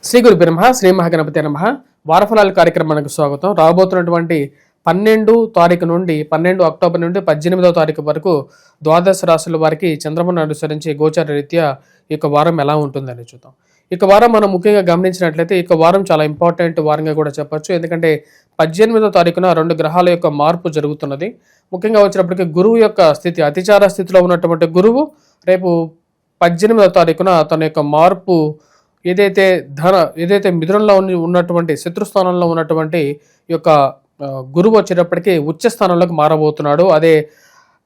శ్రీ గురు బ్రహ్మ శ్రీ మహాగణపతి నమః. వారఫలాల కార్యక్రమానికి స్వాగతం. రాబోతున్నటువంటి 12 తారీఖు నుండి 12 అక్టోబర్ నుండి 18వ తారీఖు వరకు ద్వాదశ రాశుల వారికి చంద్రమను అనుసరించి గోచార రీత్యా ఈ వారం ఎలా ఉంటుందని చూద్దాం. ఈ వారం మనం ముఖ్యంగా గమనించినట్లయితే ఈ వారం చాలా ఇంపార్టెంట్ వారంగా కూడా చెప్పొచ్చు. ఎందుకంటే 18వ తారీఖున 2 గ్రహాల యొక్క మార్పు జరుగుతున్నది. ముఖ్యంగా వచ్చినప్పటికీ గురువు యొక్క స్థితి అతిచార స్థితిలో ఉన్నటువంటి గురువు రేపు 18వ తారీఖున తన యొక్క మార్పు ఏదైతే మిథునంలో ఉన్నటువంటి శత్రుస్థానంలో ఉన్నటువంటి ఈ యొక్క గురువు వచ్చేటప్పటికీ ఉచ్చ స్థానంలోకి మారబోతున్నాడు. అదే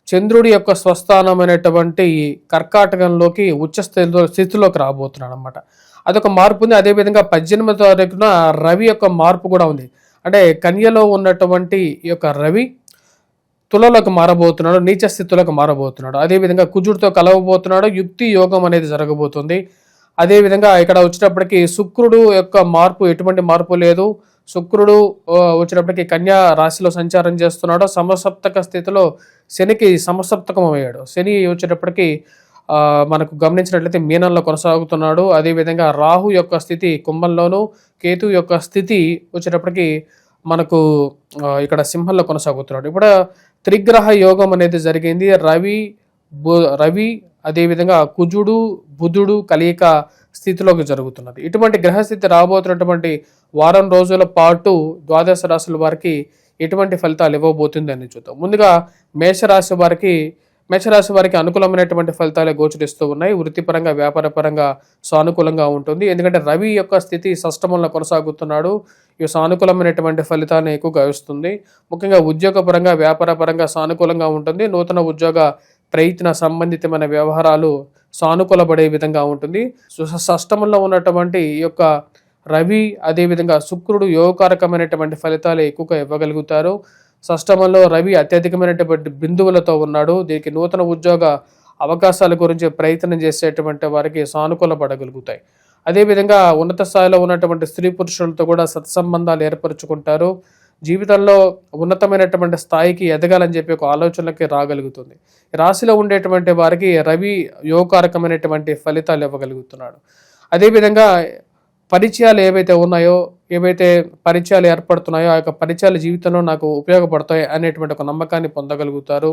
చంద్రుడి యొక్క స్వస్థానమైనటువంటి కర్కాటకంలోకి ఉచ్చ స్థితిలోకి రాబోతున్నాడు అనమాట. అదొక మార్పు ఉంది. అదేవిధంగా 18వ తారీఖున రవి యొక్క మార్పు కూడా ఉంది. అంటే కన్యలో ఉన్నటువంటి ఈ యొక్క రవి తులలోకి మారబోతున్నాడు, నీచ స్థితిలోకి మారబోతున్నాడు. అదేవిధంగా కుజుడితో కలవబోతున్నాడు. యుక్తి యోగం అనేది జరగబోతుంది. అదేవిధంగా ఇక్కడ వచ్చేటప్పటికి శుక్రుడు యొక్క మార్పు ఎటువంటి మార్పు లేదు. శుక్రుడు వచ్చేటప్పటికి కన్యా రాశిలో సంచారం చేస్తున్నాడు. సమసప్తక స్థితిలో శనికి సమసప్తకం అయ్యాడు. శని వచ్చేటప్పటికి మనకు గమనించినట్లయితే మీనంలో కొనసాగుతున్నాడు. అదేవిధంగా రాహు యొక్క స్థితి కుంభంలోను, కేతు యొక్క స్థితి వచ్చేటప్పటికి మనకు ఇక్కడ సింహంలో కొనసాగుతున్నాడు. ఇప్పుడు త్రిగ్రహ యోగం అనేది జరిగింది. రవి అదేవిధంగా కుజుడు బుధుడు కలయిక స్థితిలోకి జరుగుతున్నది. ఇటువంటి గ్రహస్థితి రాబోతున్నటువంటి వారం రోజుల పాటు ద్వాదశ రాశుల వారికి ఎటువంటి ఫలితాలు ఇవ్వబోతుంది అని చూద్దాం. ముందుగా మేషరాశి వారికి అనుకూలమైనటువంటి ఫలితాలే గోచరిస్తూ ఉన్నాయి. వృత్తిపరంగా వ్యాపారపరంగా సానుకూలంగా ఉంటుంది. ఎందుకంటే రవి యొక్క స్థితి షష్టమంలో కొనసాగుతున్నాడు. ఈ సానుకూలమైనటువంటి ఫలితాన్ని ఎక్కువగా ఇస్తుంది. ముఖ్యంగా ఉద్యోగపరంగా వ్యాపారపరంగా సానుకూలంగా ఉంటుంది. నూతన ఉద్యోగ ప్రయత్న సంబంధితమైన వ్యవహారాలు సానుకూలపడే విధంగా ఉంటుంది. షష్టమంలో ఉన్నటువంటి ఈ యొక్క రవి అదేవిధంగా శుక్రుడు యోగకారకమైనటువంటి ఫలితాలు ఎక్కువగా ఇవ్వగలుగుతారు. షష్టమంలో రవి అత్యధికమైనటువంటి బిందువులతో ఉన్నాడు. దీనికి నూతన ఉద్యోగ అవకాశాల గురించి ప్రయత్నం చేసేటువంటి వారికి సానుకూలపడగలుగుతాయి. అదేవిధంగా ఉన్నత స్థాయిలో ఉన్నటువంటి స్త్రీ పురుషులతో కూడా సత్సంబంధాలు ఏర్పరచుకుంటారు. జీవితంలో ఉన్నతమైనటువంటి స్థాయికి ఎదగాలని చెప్పి ఒక ఆలోచనలకి రాగలుగుతుంది. రాశిలో ఉండేటువంటి వారికి రవి యోగకారకమైనటువంటి ఫలితాలు ఇవ్వగలుగుతున్నాడు. అదేవిధంగా పరిచయాలు ఏవైతే పరిచయాలు ఏర్పడుతున్నాయో ఆ యొక్క పరిచయాలు జీవితంలో నాకు ఉపయోగపడతాయి అనేటువంటి ఒక నమ్మకాన్ని పొందగలుగుతారు.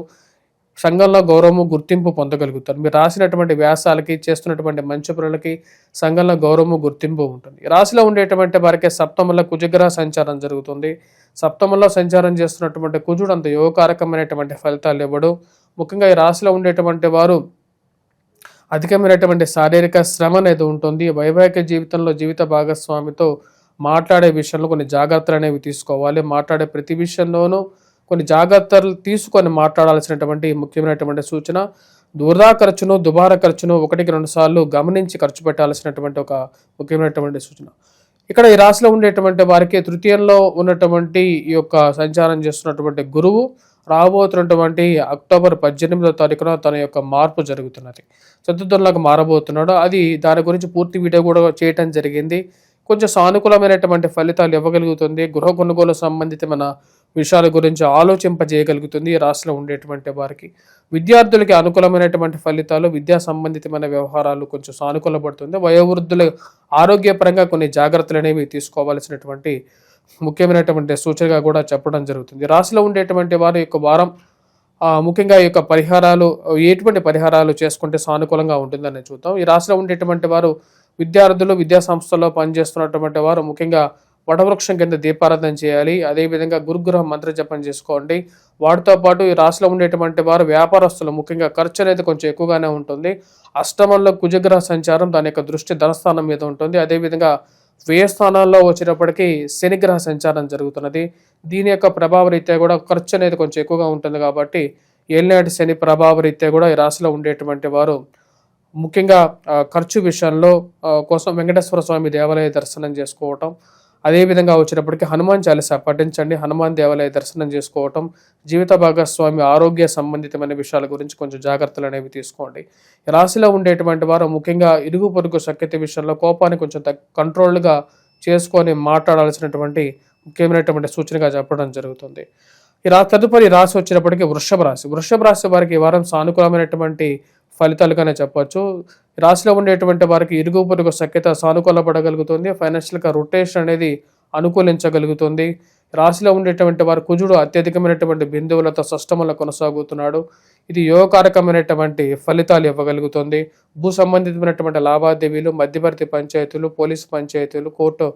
సంఘంలో గౌరవము గుర్తింపు పొందగలుగుతారు. మీరు రాసినటువంటి వ్యాసాలకి చేస్తున్నటువంటి మంచి పనులకి సంఘంలో గౌరవము గుర్తింపు ఉంటుంది. రాశిలో ఉండేటువంటి వారికి సప్తమంలో కుజగ్రహ సంచారం జరుగుతుంది. సప్తమంలో సంచారం చేస్తున్నటువంటి కుజుడు అంత యోగకారకమైనటువంటి ఫలితాలు ఇవ్వడు. ముఖ్యంగా ఈ రాశిలో ఉండేటువంటి వారు అధికమైనటువంటి శారీరక శ్రమ అనేది ఉంటుంది. వైవాహిక జీవితంలో జీవిత భాగస్వామితో మాట్లాడే విషయంలో కొన్ని జాగ్రత్తలు అనేవి తీసుకోవాలి. మాట్లాడే ప్రతి విషయంలోనూ కొన్ని జాగ్రత్తలు తీసుకొని మాట్లాడాల్సినటువంటి ముఖ్యమైనటువంటి సూచన. దుబారా ఖర్చును 1-2 సార్లు గమనించి ఖర్చు పెట్టాల్సినటువంటి ఒక ముఖ్యమైనటువంటి సూచన. ఇక్కడ ఈ రాశిలో ఉండేటువంటి వారికి తృతీయంలో ఉన్నటువంటి ఈ యొక్క సంచారం చేస్తున్నటువంటి గురువు రాబోతున్నటువంటి అక్టోబర్ 18వ తారీఖున తన యొక్క మార్పు జరుగుతున్నది. చతుర్థంలోకి మారబోతున్నాడు. దాని గురించి పూర్తి వీడియో కూడా చేయటం జరిగింది. కొంచెం సానుకూలమైనటువంటి ఫలితాలు ఇవ్వగలుగుతుంది. గృహ కొనుగోలు సంబంధితమైన విషయాల గురించి ఆలోచింపజేయగలుగుతుంది ఈ రాశిలో ఉండేటువంటి వారికి. విద్యార్థులకి అనుకూలమైనటువంటి ఫలితాలు, విద్యా సంబంధితమైన వ్యవహారాలు కొంచెం సానుకూలపడుతుంది. వయోవృద్ధుల ఆరోగ్యపరంగా కొన్ని జాగ్రత్తలు అనేవి తీసుకోవాల్సినటువంటి ముఖ్యమైనటువంటి సూచనగా కూడా చెప్పడం జరుగుతుంది. రాశిలో ఉండేటువంటి వారి యొక్క వారం ముఖ్యంగా ఈ యొక్క ఎటువంటి పరిహారాలు చేసుకుంటే సానుకూలంగా ఉంటుందని చూద్దాం. ఈ రాశిలో ఉండేటువంటి వారు విద్యార్థులు, విద్యా సంస్థల్లో పనిచేస్తున్నటువంటి వారు ముఖ్యంగా వటవృక్షం కింద దీపారాధన చేయాలి. అదేవిధంగా గురుగ్రహ మంత్ర జపం చేసుకోండి. వాటితో పాటు ఈ రాశిలో ఉండేటువంటి వారు వ్యాపారస్తులు ముఖ్యంగా ఖర్చు అనేది కొంచెం ఎక్కువగానే ఉంటుంది. అష్టమంలో కుజగ్రహ సంచారం దాని యొక్క దృష్టి ధనస్థానం మీద ఉంటుంది. అదేవిధంగా వ్యయ స్థానాల్లో వచ్చేటప్పటికి శనిగ్రహ సంచారం జరుగుతున్నది. దీని యొక్క ప్రభావ రీత్యా కూడా ఖర్చు అనేది కొంచెం ఎక్కువగా ఉంటుంది. కాబట్టి ఏలినాటి శని ప్రభావ రీత్యా కూడా ఈ రాశిలో ఉండేటువంటి వారు ముఖ్యంగా ఖర్చు విషయంలో కోసం వెంకటేశ్వర స్వామి దేవాలయ దర్శనం చేసుకోవటం, అదేవిధంగా వచ్చేటప్పటికి హనుమాన్ చాలీసా పఠించండి. హనుమాన్ దేవాలయ దర్శనం చేసుకోవటం, జీవిత భాగస్వామి ఆరోగ్య సంబంధితమైన విషయాల గురించి కొంచెం జాగ్రత్తలు అనేవి తీసుకోండి. రాశిలో ఉండేటువంటి వారు ముఖ్యంగా ఇరుగు పొరుగు సఖ్యత విషయంలో కోపాన్ని కొంచెం కంట్రోల్గా చేసుకొని మాట్లాడాల్సినటువంటి ముఖ్యమైనటువంటి సూచనగా చెప్పడం జరుగుతుంది. తదుపరి రాశి వచ్చేటప్పటికి వృషభ రాశి వారికి ఈ వారం సానుకూలమైనటువంటి ఫలితాలుగానే చెప్పొచ్చు. రాశిలో ఉండేటువంటి వారికి ఇరుగు పొరుగు సఖ్యత సానుకూల పడగలుగుతుంది. ఫైనాన్షియల్‌గా రొటేషన్ అనేది అనుకూలించగలుగుతుంది. రాశిలో ఉండేటువంటి వారు కుజుడు అత్యధికమైనటువంటి బిందువులతో షష్టమంలో కొనసాగుతున్నాడు. ఇది యోగకారకమైనటువంటి ఫలితాలు ఇవ్వగలుగుతుంది. భూ సంబంధితమైనటువంటి లావాదేవీలు, మధ్యవర్తి పంచాయతీలు, పోలీసు పంచాయతీలు, కోర్టు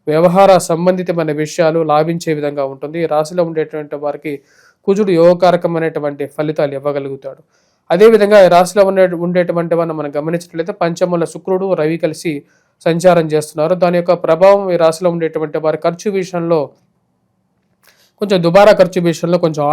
వ్యవహార సంబంధితమైన విషయాలు లాభించే విధంగా ఉంటుంది. ఈ రాశిలో ఉండేటువంటి వారికి కుజుడు యోగకారకమైనటువంటి ఫలితాలు ఇవ్వగలుగుతాడు. అదేవిధంగా ఈ రాశిలో ఉండేటువంటి వారిని మనం గమనించినట్లయితే పంచమంలో శుక్రుడు, రవి కలిసి సంచారం చేస్తున్నారు. దాని యొక్క ప్రభావం ఈ రాశిలో ఉండేటువంటి వారి ఖర్చు విషయంలో కొంచెం దుబారా ఖర్చు విషయంలో కొంచెం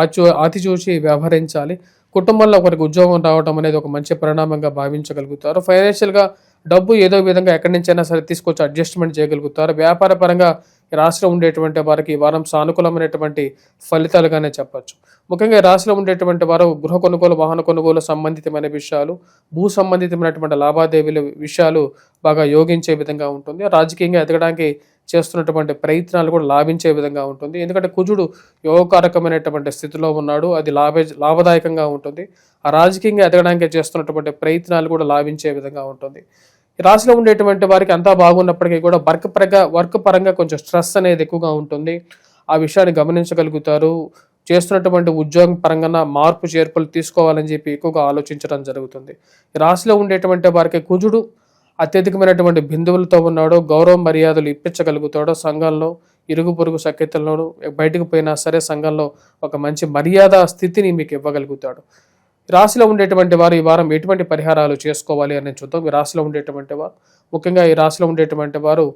ఆచి చూసి వ్యవహరించాలి. కుటుంబంలో ఒకరికి ఉద్యోగం రావడం అనేది ఒక మంచి పరిణామంగా భావించగలుగుతారు. ఫైనాన్షియల్గా డబ్బు ఏదో విధంగా ఎక్కడి నుంచైనా సరే తీసుకొచ్చి అడ్జస్ట్మెంట్ చేయగలుగుతారు. వ్యాపార పరంగా ఈ రాశిలో ఉండేటువంటి వారికి ఈ వారం సానుకూలమైనటువంటి ఫలితాలుగానే చెప్పచ్చు. ముఖ్యంగా ఈ రాశిలో ఉండేటువంటి వారు గృహ కొనుగోలు, వాహన కొనుగోలు సంబంధితమైన విషయాలు, భూ సంబంధితమైనటువంటి లావాదేవీల విషయాలు బాగా యోగించే విధంగా ఉంటుంది. రాజకీయంగా ఎదగడానికి చేస్తున్నటువంటి ప్రయత్నాలు కూడా లాభించే విధంగా ఉంటుంది. ఎందుకంటే కుజుడు యోగకారకమైనటువంటి స్థితిలో ఉన్నాడు. అది లాభదాయకంగా ఉంటుంది. ఆ రాజకీయంగా ఎదగడానికి చేస్తున్నటువంటి ప్రయత్నాలు కూడా లాభించే విధంగా ఉంటుంది. ఈ రాశిలో ఉండేటువంటి వారికి అంతా బాగున్నప్పటికీ కూడా వర్క్ పరంగా కొంచెం స్ట్రెస్ అనేది ఎక్కువగా ఉంటుంది. ఆ విషయాన్ని గమనించగలుగుతారు. చేస్తున్నటువంటి ఉద్యోగం పరంగా మార్పు చేర్పులు తీసుకోవాలని చెప్పి ఎక్కువగా ఆలోచించడం జరుగుతుంది. ఈ రాశిలో ఉండేటువంటి వారికి కుజుడు అత్యధికమైనటువంటి బిందువులతో ఉన్నాడు. గౌరవ మర్యాదలు ఇప్పించగలుగుతాడు. సంఘంలో ఇరుగు పొరుగు సఖ్యతలను బయటకు పోయినా సరే సంఘంలో ఒక మంచి మర్యాద స్థితిని మీకు ఇవ్వగలుగుతాడు. రాశిలో ఉండేటువంటి వారు ఈ వారం ఎటువంటి పరిహారాలు చేసుకోవాలి అని చూద్దాం. ఈ రాశిలో ఉండేటువంటి వారు ముఖ్యంగా ఈ రాశిలో ఉండేటువంటి వారు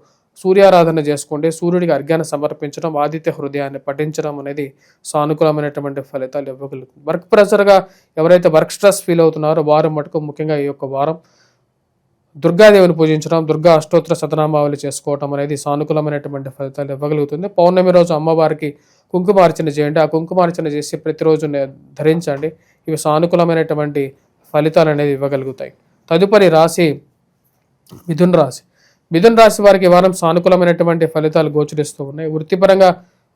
సూర్యారాధన చేసుకోండి. సూర్యుడికి అర్ఘ్యాన్ని సమర్పించడం, ఆదిత్య హృదయాన్ని పఠించడం అనేది సానుకూలమైనటువంటి ఫలితాలు ఇవ్వగలుగుతుంది. వర్క్ ప్రెషర్గా ఎవరైతే వర్క్ స్ట్రెస్ ఫీల్ అవుతున్నారో వారు మటుకు ముఖ్యంగా ఈ యొక్క వారం దుర్గాదేవిని పూజించడం, దుర్గా అష్టోత్తర శతనామావళి చేసుకోవటం అనేది సానుకూలమైనటువంటి ఫలితాలు ఇవ్వగలుగుతుంది. పౌర్ణమి రోజు అమ్మవారికి కుంకుమార్చన చేయండి. ఆ కుంకుమార్చన చేసి ప్రతిరోజు ధరించండి. ఇవి సానుకూలమైనటువంటి ఫలితాలు అనేది ఇవ్వగలుగుతాయి. తదుపరి రాశి మిథున రాశి. మిథున రాశి వారికి వారం సానుకూలమైనటువంటి ఫలితాలు గోచరిస్తూ ఉన్నాయి. వృత్తిపరంగా,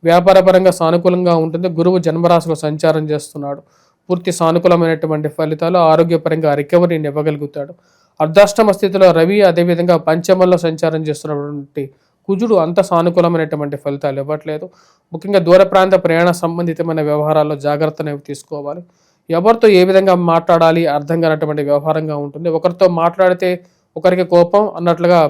వ్యాపారపరంగా సానుకూలంగా ఉంటుంది. గురువు జన్మరాశిలో సంచారం చేస్తున్నాడు. పూర్తి సానుకూలమైనటువంటి ఫలితాలు. ఆరోగ్యపరంగా రికవరీని ఇవ్వగలుగుతాడు. అర్ధాష్టమ స్థితిలో రవి, అదేవిధంగా పంచమంలో సంచారం చేస్తున్నటువంటి కుజుడు అంత సానుకూలమైనటువంటి ఫలితాలు ఇవ్వట్లేదు. ముఖ్యంగా దూర ప్రాంత ప్రయాణ సంబంధితమైన వ్యవహారాల్లో జాగ్రత్తను తీసుకోవాలి. ఎవరితో ఏ విధంగా మాట్లాడాలి అర్థం కానటువంటి వ్యవహారంగా ఉంటుంది. ఒకరితో మాట్లాడితే ఒకరికి కోపం అన్నట్లుగా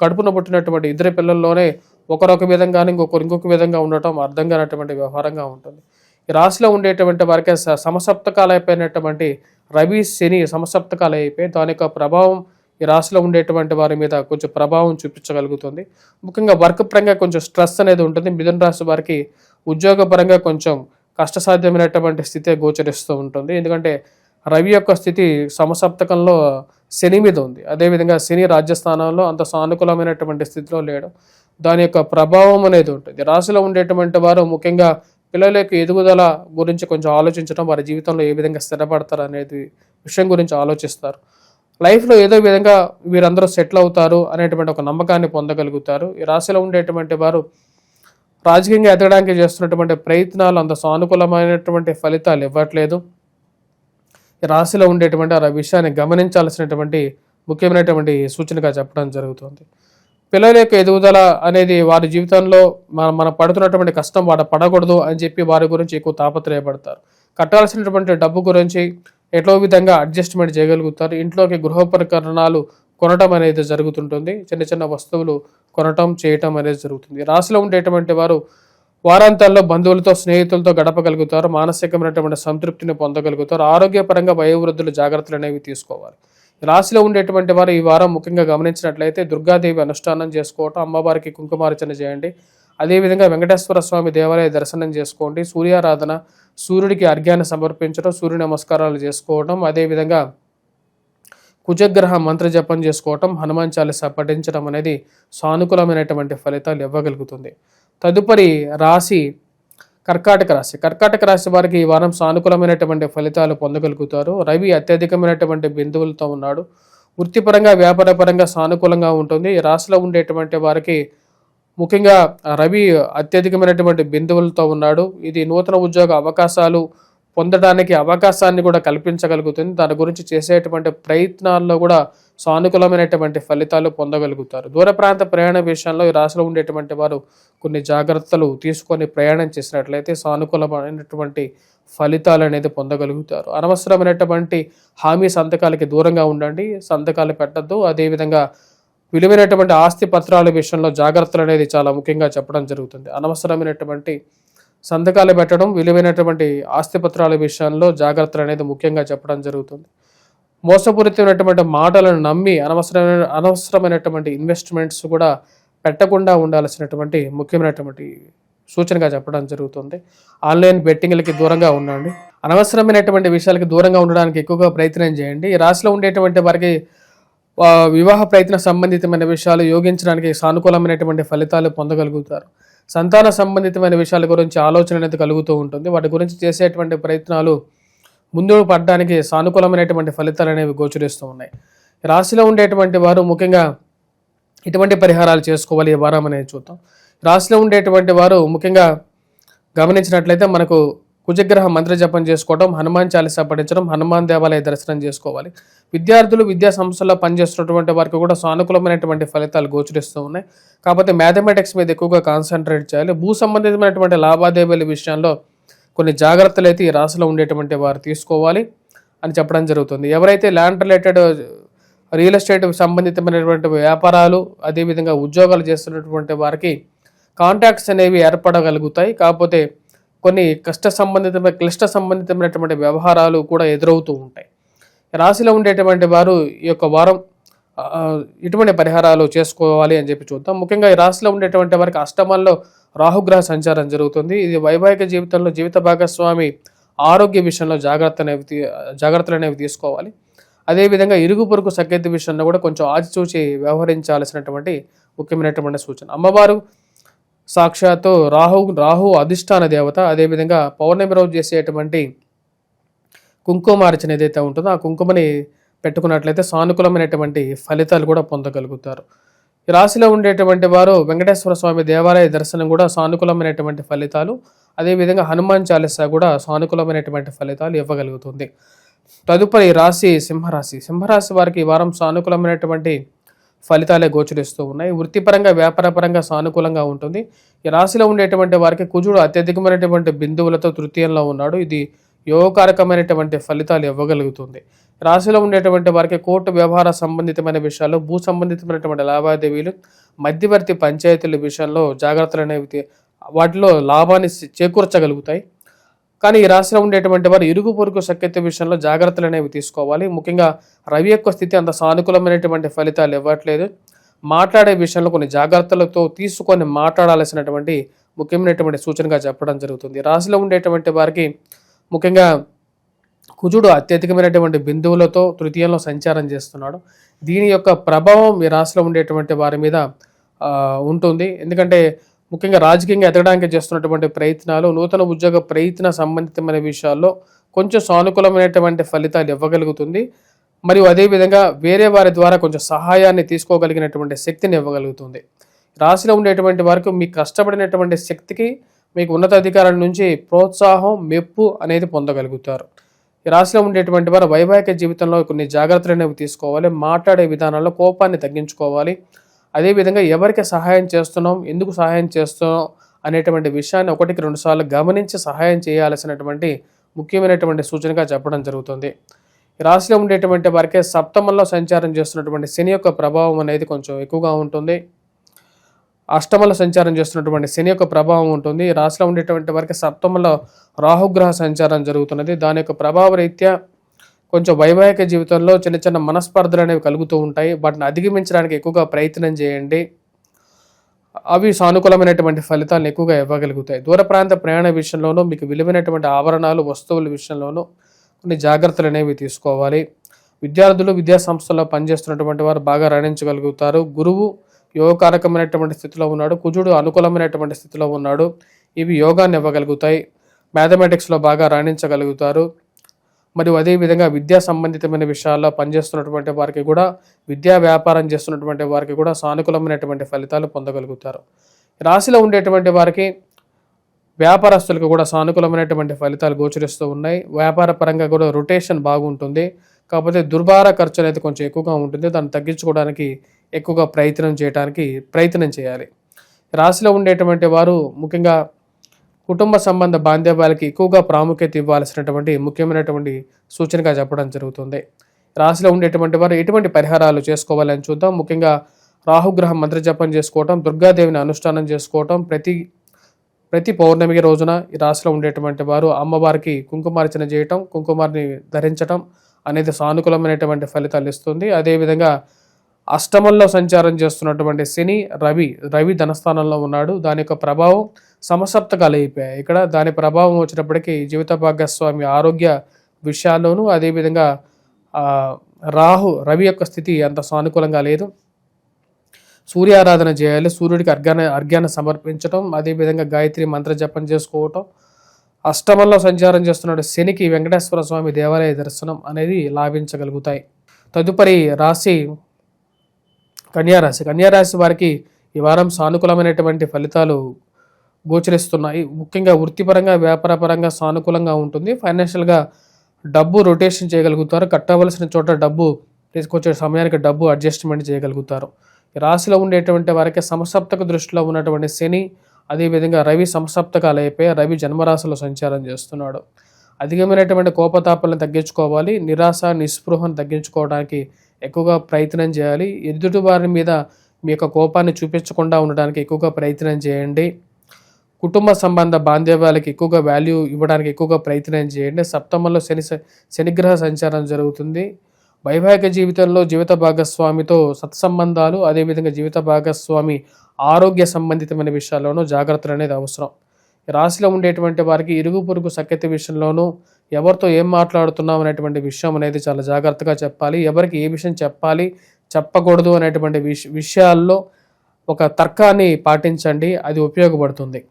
కడుపున పుట్టినటువంటి ఇద్దరి పిల్లల్లోనే ఒకరొక విధంగా ఇంకొక విధంగా ఉండటం అర్థం కానటువంటి వ్యవహారంగా ఉంటుంది. ఈ రాశిలో ఉండేటువంటి వారికి సమసప్తకాలు అయిపోయినటువంటి రవి, శని సమసప్తకాలు అయిపోయి దాని యొక్క ప్రభావం ఈ రాశిలో ఉండేటువంటి వారి మీద కొంచెం ప్రభావం చూపించగలుగుతుంది. ముఖ్యంగా వర్క్ పరంగా కొంచెం స్ట్రెస్ అనేది ఉంటుంది. మిథున రాశి వారికి ఉద్యోగపరంగా కొంచెం కష్టసాధ్యమైనటువంటి స్థితి గోచరిస్తూ ఉంటుంది. ఎందుకంటే రవి యొక్క స్థితి సమసప్తకంలో శని మీద ఉంది. అదేవిధంగా శని రాజ్యస్థానంలో అంత సానుకూలమైనటువంటి స్థితిలో లేడు. దాని యొక్క ప్రభావం అనేది ఉంటుంది. రాశిలో ఉండేటువంటి వారు ముఖ్యంగా పిల్లల యొక్క ఎదుగుదల గురించి కొంచెం ఆలోచించడం, వారి జీవితంలో ఏ విధంగా స్థిరపడతారు అనేది విషయం గురించి ఆలోచిస్తారు. లైఫ్లో ఏదో విధంగా వీరందరూ సెటిల్ అవుతారు అనేటువంటి ఒక నమ్మకాన్ని పొందగలుగుతారు. ఈ రాశిలో ఉండేటువంటి వారు రాజకీయంగా ఎదగడానికి చేస్తున్నటువంటి ప్రయత్నాలు అంత సానుకూలమైనటువంటి ఫలితాలు ఇవ్వట్లేదు. ఈ రాశిలో ఉండేటువంటి ఆ విషయాన్ని గమనించాల్సినటువంటి ముఖ్యమైనటువంటి సూచనగా చెప్పడం జరుగుతుంది. పిల్లల యొక్క ఎదుగుదల అనేది వారి జీవితంలో మన పడుతున్నటువంటి కష్టం వాడు పడకూడదు అని చెప్పి వారి గురించి ఎక్కువ తాపత్రయపడతారు. కట్టాల్సినటువంటి డబ్బు గురించి ఎట్లో విధంగా అడ్జస్ట్మెంట్ చేయగలుగుతారు. ఇంట్లోకి గృహోపకరణాలు కొనటం అనేది జరుగుతుంటుంది. చిన్న చిన్న వస్తువులు కొనటం చేయటం అనేది జరుగుతుంది. రాశిలో ఉండేటువంటి వారు వారాంతాల్లో బంధువులతో, స్నేహితులతో గడపగలుగుతారు. మానసికమైనటువంటి సంతృప్తిని పొందగలుగుతారు. ఆరోగ్యపరంగా వయోవృద్ధులు జాగ్రత్తలు అనేవి తీసుకోవాలి. రాశిలో ఉండేటువంటి వారు ఈ వారం ముఖ్యంగా గమనించినట్లయితే దుర్గాదేవి అనుష్ఠానం చేసుకోవటం, అమ్మవారికి కుంకుమార్చన చేయండి. అదేవిధంగా వెంకటేశ్వర స్వామి దేవాలయ దర్శనం చేసుకోండి. సూర్యారాధన, సూర్యుడికి అర్ఘ్యాన్ని సమర్పించడం, సూర్య నమస్కారాలు చేసుకోవటం, అదేవిధంగా కుజగ్రహ మంత్ర జపం చేసుకోవటం, హనుమాన్ చాలీసా పఠించడం అనేది సానుకూలమైనటువంటి ఫలితాలు ఇవ్వగలుగుతుంది. తదుపరి రాశి కర్కాటక రాశి. కర్కాటక రాశి వారికి ఈ వారం సానుకూలమైనటువంటి ఫలితాలు పొందగలుగుతారు. రవి అత్యధికమైనటువంటి బిందువులతో ఉన్నాడు. వృత్తిపరంగా, వ్యాపారపరంగా సానుకూలంగా ఉంటుంది. ఈ రాశిలో ఉండేటువంటి వారికి ముఖ్యంగా రవి అత్యధికమైనటువంటి బిందువులతో ఉన్నాడు. ఇది నూతన ఉద్యోగ అవకాశాలు, పొందడానికి అవకాశాన్ని కూడా కల్పించగలుగుతుంది. దాని గురించి చేసేటువంటి ప్రయత్నాల్లో కూడా సానుకూలమైనటువంటి ఫలితాలు పొందగలుగుతారు. దూర ప్రాంత ప్రయాణ విషయంలో ఈ రాశిలో ఉండేటువంటి వారు కొన్ని జాగ్రత్తలు తీసుకొని ప్రయాణం చేసినట్లయితే సానుకూలమైనటువంటి ఫలితాలు అనేది పొందగలుగుతారు. అనవసరమైనటువంటి హామీ సంతకాలకి దూరంగా ఉండండి, సంతకాలు పెట్టద్దు. అదేవిధంగా విలువైనటువంటి ఆస్తి పత్రాల విషయంలో జాగ్రత్తలు అనేది చాలా ముఖ్యంగా చెప్పడం జరుగుతుంది. అనవసరమైనటువంటి సంతకాలు పెట్టడం, విలువైనటువంటి ఆస్తి పత్రాల విషయంలో జాగ్రత్తలు అనేది ముఖ్యంగా చెప్పడం జరుగుతుంది. మోసపూరితమైనటువంటి మాటలను నమ్మి అనవసరమైనటువంటి ఇన్వెస్ట్మెంట్స్ కూడా పెట్టకుండా ఉండాల్సినటువంటి ముఖ్యమైనటువంటి సూచనగా చెప్పడం జరుగుతుంది. ఆన్లైన్ బెట్టింగ్లకి దూరంగా ఉండండి. అనవసరమైనటువంటి విషయాలకి దూరంగా ఉండడానికి ఎక్కువగా ప్రయత్నం చేయండి. ఈ రాశిలో ఉండేటువంటి వారికి వివాహ ప్రయత్న సంబంధితమైన విషయాలు యోగించడానికి సానుకూలమైనటువంటి ఫలితాలు పొందగలుగుతారు. సంతాన సంబంధితమైన విషయాల గురించి ఆలోచన అనేది కలుగుతూ ఉంటుంది. వాటి గురించి చేసేటువంటి ప్రయత్నాలు ముందుకు పడడానికి సానుకూలమైనటువంటి ఫలితాలు అనేవి గోచరిస్తూ ఉన్నాయి. రాశిలో ఉండేటువంటి వారు ముఖ్యంగా ఇటువంటి పరిహారాలు చేసుకోవాలి ఈ వారం అనేది చూద్దాం. రాశిలో ఉండేటువంటి వారు ముఖ్యంగా గమనించినట్లయితే మనకు కుజగ్రహ మంత్ర జపం చేసుకోవడం, హనుమాన్ చాలీసా పఠించడం, హనుమాన్ దేవాలయ దర్శనం చేసుకోవాలి. విద్యార్థులు విద్యా సంస్థల్లో పనిచేస్తున్నటువంటి వారికి కూడా సానుకూలమైనటువంటి ఫలితాలు గోచరిస్తూ ఉన్నాయి. కాకపోతే మ్యాథమెటిక్స్ మీద ఎక్కువగా కాన్సన్ట్రేట్ చేయాలి. భూ సంబంధితమైనటువంటి లావాదేవీల విషయంలో కొన్ని జాగ్రత్తలు అయితే ఈ రాశిలో ఉండేటువంటి వారు తీసుకోవాలి అని చెప్పడం జరుగుతుంది. ఎవరైతే ల్యాండ్ రిలేటెడ్ రియల్ ఎస్టేట్ సంబంధితమైనటువంటి వ్యాపారాలు, అదేవిధంగా ఉద్యోగాలు చేస్తున్నటువంటి వారికి కాంటాక్ట్స్ అనేవి ఏర్పడగలుగుతాయి. కాకపోతే కొన్ని క్లిష్ట సంబంధితమైనటువంటి వ్యవహారాలు కూడా ఎదురవుతూ ఉంటాయి. రాశిలో ఉండేటువంటి వారు ఈ యొక్క వారం ఇటువంటి పరిహారాలు చేసుకోవాలి అని చెప్పి చూద్దాం. ముఖ్యంగా ఈ రాశిలో ఉండేటువంటి వారికి అష్టమంలో రాహుగ్రహ సంచారం జరుగుతుంది. ఇది వైవాహిక జీవితంలో జీవిత భాగస్వామి ఆరోగ్య విషయంలో జాగ్రత్తలు అనేవి తీసుకోవాలి. అదేవిధంగా ఇరుగు పొరుగు సఖ్యత విషయంలో కూడా కొంచెం ఆచితూచి వ్యవహరించాల్సినటువంటి ముఖ్యమైనటువంటి సూచన. అమ్మవారు సాక్షాత్తు రాహు అధిష్టాన దేవత. అదేవిధంగా పౌర్ణమి రోజు చేసేటువంటి కుంకుమార్చన ఏదైతే ఉంటుందో ఆ కుంకుమని పెట్టుకున్నట్లయితే సానుకూలమైనటువంటి ఫలితాలు కూడా పొందగలుగుతారు. ఈ రాశిలో ఉండేటువంటి వారు వెంకటేశ్వర స్వామి దేవాలయ దర్శనం కూడా సానుకూలమైనటువంటి ఫలితాలు, అదేవిధంగా హనుమాన్ చాలీసా కూడా సానుకూలమైనటువంటి ఫలితాలు ఇవ్వగలుగుతుంది. తదుపరి రాశి సింహరాశి. సింహరాశి వారికి ఈ వారం సానుకూలమైనటువంటి ఫలితాలే గోచరిస్తూ ఉన్నాయి. వృత్తిపరంగా వ్యాపారపరంగా సానుకూలంగా ఉంటుంది. ఈ రాశిలో ఉండేటువంటి వారికి కుజుడు అత్యధికమైనటువంటి బిందువులతో తృతీయంలో ఉన్నాడు. ఇది యోగకారకమైనటువంటి ఫలితాలు ఇవ్వగలుగుతుంది. రాశిలో ఉండేటువంటి వారికి కోర్టు వ్యవహార సంబంధితమైన విషయాలు, భూ సంబంధితమైనటువంటి లావాదేవీలు, మధ్యవర్తి పంచాయతీల విషయంలో జాగ్రత్తలు అనేవి వాటిలో లాభాన్ని చేకూర్చగలుగుతాయి. కానీ ఈ రాశిలో ఉండేటువంటి వారు ఇరుగు పొరుగు సఖ్యత విషయంలో జాగ్రత్తలు అనేవి తీసుకోవాలి. ముఖ్యంగా రవి యొక్క స్థితి అంత సానుకూలమైనటువంటి ఫలితాలు ఇవ్వట్లేదు. మాట్లాడే విషయంలో కొన్ని జాగ్రత్తలతో తీసుకొని మాట్లాడాల్సినటువంటి ముఖ్యమైనటువంటి సూచనగా చెప్పడం జరుగుతుంది. రాశిలో ఉండేటువంటి వారికి ముఖ్యంగా కుజుడు అత్యధికమైనటువంటి బిందువులతో తృతీయంలో సంచారం చేస్తున్నాడు. దీని యొక్క ప్రభావం ఈ రాశిలో ఉండేటువంటి వారి మీద ఉంటుంది. ఎందుకంటే ముఖ్యంగా రాజకీయంగా ఎదగడానికి చేస్తున్నటువంటి ప్రయత్నాలు, నూతన ఉద్యోగ ప్రయత్న సంబంధితమైన విషయాల్లో కొంచెం సానుకూలమైనటువంటి ఫలితాలు ఇవ్వగలుగుతుంది. మరియు అదేవిధంగా వేరే వారి ద్వారా కొంచెం సహాయాన్ని తీసుకోగలిగినటువంటి శక్తిని ఇవ్వగలుగుతుంది. రాశిలో ఉండేటువంటి వారికి మీకు కష్టపడినటువంటి శక్తికి మీకు ఉన్నతాధికారుల నుంచి ప్రోత్సాహం, మెప్పు అనేది పొందగలుగుతారు. ఈ రాశిలో ఉండేటువంటి వారు వైవాహిక జీవితంలో కొన్ని జాగ్రత్తలు అనేవి తీసుకోవాలి. మాట్లాడే విధానాల్లో కోపాన్ని తగ్గించుకోవాలి. అదేవిధంగా ఎవరికి సహాయం చేస్తున్నాం, ఎందుకు సహాయం చేస్తున్నాం అనేటువంటి విషయాన్ని 1-2 సార్లు గమనించి సహాయం చేయాల్సినటువంటి ముఖ్యమైనటువంటి సూచనగా చెప్పడం జరుగుతుంది. ఈ రాశిలో ఉండేటువంటి వారికి సప్తమంలో సంచారం చేస్తున్నటువంటి శని యొక్క ప్రభావం అనేది కొంచెం ఎక్కువగా ఉంటుంది. అష్టమంలో సంచారం చేస్తున్నటువంటి శని యొక్క ప్రభావం ఉంటుంది. ఈ రాశిలో ఉండేటువంటి వారికి సప్తమంలో రాహుగ్రహ సంచారం జరుగుతున్నది. దాని యొక్క ప్రభావ రీత్యా కొంచెం వైవాహిక జీవితంలో చిన్న చిన్న మనస్పర్ధలు అనేవి కలుగుతూ ఉంటాయి. వాటిని అధిగమించడానికి ఎక్కువగా ప్రయత్నం చేయండి. అవి సానుకూలమైనటువంటి ఫలితాలను ఎక్కువగా ఇవ్వగలుగుతాయి. దూర ప్రాంత ప్రయాణ విషయంలోనూ మీకు విలువైనటువంటి ఆభరణాలు, వస్తువుల విషయంలోనూ కొన్ని జాగ్రత్తలు అనేవి తీసుకోవాలి. విద్యార్థులు విద్యా సంస్థల్లో పనిచేస్తున్నటువంటి వారు బాగా రాణించగలుగుతారు. గురువు యోగకారకమైనటువంటి స్థితిలో ఉన్నాడు. కుజుడు అనుకూలమైనటువంటి స్థితిలో ఉన్నాడు. ఇవి యోగాన్ని ఇవ్వగలుగుతాయి. మ్యాథమెటిక్స్లో బాగా రాణించగలుగుతారు. మరియు అదేవిధంగా విద్యా సంబంధితమైన విషయాల్లో పనిచేస్తున్నటువంటి వారికి కూడా, విద్యా వ్యాపారం చేస్తున్నటువంటి వారికి కూడా సానుకూలమైనటువంటి ఫలితాలు పొందగలుగుతారు. రాశిలో ఉండేటువంటి వారికి వ్యాపారస్తులకు కూడా సానుకూలమైనటువంటి ఫలితాలు గోచరిస్తూ ఉన్నాయి. వ్యాపార పరంగా కూడా రొటేషన్ బాగుంటుంది. కాకపోతే దుర్భార ఖర్చు అనేది కొంచెం ఎక్కువగా ఉంటుంది. దాన్ని తగ్గించుకోవడానికి ఎక్కువగా ప్రయత్నం చేయాలి. రాశిలో ఉండేటువంటి వారు ముఖ్యంగా కుటుంబ సంబంధ బాంధవ్యాలకి ఎక్కువగా ప్రాముఖ్యత ఇవ్వాల్సినటువంటి ముఖ్యమైనటువంటి సూచనగా చెప్పడం జరుగుతుంది. రాశిలో ఉండేటువంటి వారు ఎటువంటి పరిహారాలు చేసుకోవాలని చూద్దాం. ముఖ్యంగా రాహుగ్రహం మంత్ర జపం చేసుకోవటం, దుర్గాదేవిని అనుష్ఠానం చేసుకోవటం, ప్రతి పౌర్ణమికి రోజున ఈ రాశిలో ఉండేటువంటి వారు అమ్మవారికి కుంకుమార్చన చేయటం, కుంకుమార్ని ధరించటం అనేది సానుకూలమైనటువంటి ఫలితాలు ఇస్తుంది. అదేవిధంగా అష్టమంలో సంచారం చేస్తున్నటువంటి శని, రవి ధనస్థానంలో ఉన్నాడు. దాని యొక్క ప్రభావం సమసప్తకాలు అయిపోయాయి. ఇక్కడ దాని ప్రభావం వచ్చినప్పటికీ జీవిత భాగస్వామి ఆరోగ్య విషయాల్లోనూ, అదేవిధంగా రవి యొక్క స్థితి అంత సానుకూలంగా లేదు. సూర్యారాధన చేయాలి, సూర్యుడికి అర్ఘ్యాన్ని సమర్పించడం, అదేవిధంగా గాయత్రి మంత్ర జపం చేసుకోవటం. అష్టమంలో సంచారం చేస్తున్నాడు శనికి వెంకటేశ్వర స్వామి దేవాలయ దర్శనం అనేది లాభించగలుగుతాయి. తదుపరి రాశి కన్యారాశి వారికి ఈ వారం సానుకూలమైనటువంటి ఫలితాలు గోచరిస్తున్నాయి. ముఖ్యంగా వృత్తిపరంగా, వ్యాపారపరంగా సానుకూలంగా ఉంటుంది. ఫైనాన్షియల్గా డబ్బు రొటేషన్ చేయగలుగుతారు. కట్టవలసిన చోట డబ్బు తీసుకొచ్చే సమయానికి డబ్బు అడ్జస్ట్మెంట్ చేయగలుగుతారు. ఈ రాశిలో ఉండేటువంటి వారికి సమసప్తక దృష్టిలో ఉన్నటువంటి శని, అదేవిధంగా రవి సమసప్తకాలు అయిపోయి రవి జన్మరాశిలో సంచారం చేస్తున్నాడు. అధికమైనటువంటి కోపతాపాలను తగ్గించుకోవాలి. నిరాశ నిస్పృహను తగ్గించుకోవడానికి ఎక్కువగా ప్రయత్నం చేయాలి. ఎదుటి వారి మీద మీ యొక్క కోపాన్ని చూపించకుండా ఉండడానికి ఎక్కువగా ప్రయత్నం చేయండి. కుటుంబ సంబంధ బాంధవ్యాలకి ఎక్కువగా వాల్యూ ఇవ్వడానికి ఎక్కువగా ప్రయత్నం చేయండి. సప్తమంలో శనిగ్రహ సంచారం జరుగుతుంది. వైవాహిక జీవితంలో జీవిత భాగస్వామితో సత్సంబంధాలు, అదేవిధంగా జీవిత భాగస్వామి ఆరోగ్య సంబంధితమైన విషయాల్లోనూ జాగ్రత్తలు అనేది అవసరం. రాశిలో ఉండేటువంటి వారికి ఇరుగు పొరుగు సఖ్యత విషయంలోనూ ఎవరితో ఏం మాట్లాడుతున్నాం అనేటువంటి విషయం అనేది చాలా జాగ్రత్తగా చెప్పాలి. ఎవరికి ఏ విషయం చెప్పాలి, చెప్పకూడదు అనేటువంటి విషయాల్లో ఒక తర్కాన్ని పాటించండి, అది ఉపయోగపడుతుంది.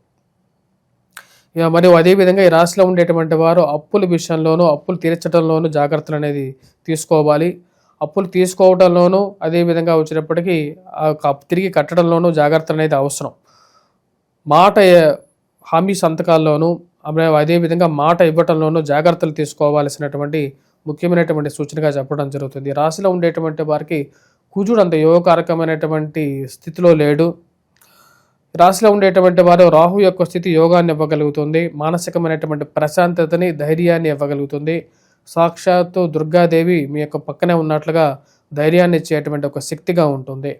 మరియు అదేవిధంగా ఈ రాశిలో ఉండేటువంటి వారు అప్పుల విషయంలోనూ, అప్పులు తీర్చడంలోనూ జాగ్రత్తలు అనేది తీసుకోవాలి. అప్పులు తీసుకోవడంలోనూ, అదేవిధంగా వచ్చినప్పటికీ తిరిగి కట్టడంలోనూ జాగ్రత్తలు అనేది అవసరం. హామీ సంతకాల్లోనూ, అదేవిధంగా మాట ఇవ్వటంలోనూ జాగ్రత్తలు తీసుకోవాల్సినటువంటి ముఖ్యమైనటువంటి సూచనగా చెప్పడం జరుగుతుంది. రాశిలో ఉండేటువంటి వారికి కుజుడు అంత యోగకారకమైనటువంటి స్థితిలో లేడు. రాశిలో ఉండేటువంటి వారు రాహు యొక్క స్థితి యోగాన్ని ఇవ్వగలుగుతుంది. మానసికమైనటువంటి ప్రశాంతతని, ధైర్యాన్ని ఇవ్వగలుగుతుంది. సాక్షాత్తు దుర్గాదేవి మీ యొక్క పక్కనే ఉన్నట్లుగా ధైర్యాన్ని ఇచ్చేటువంటి ఒక శక్తిగా ఉంటుంది.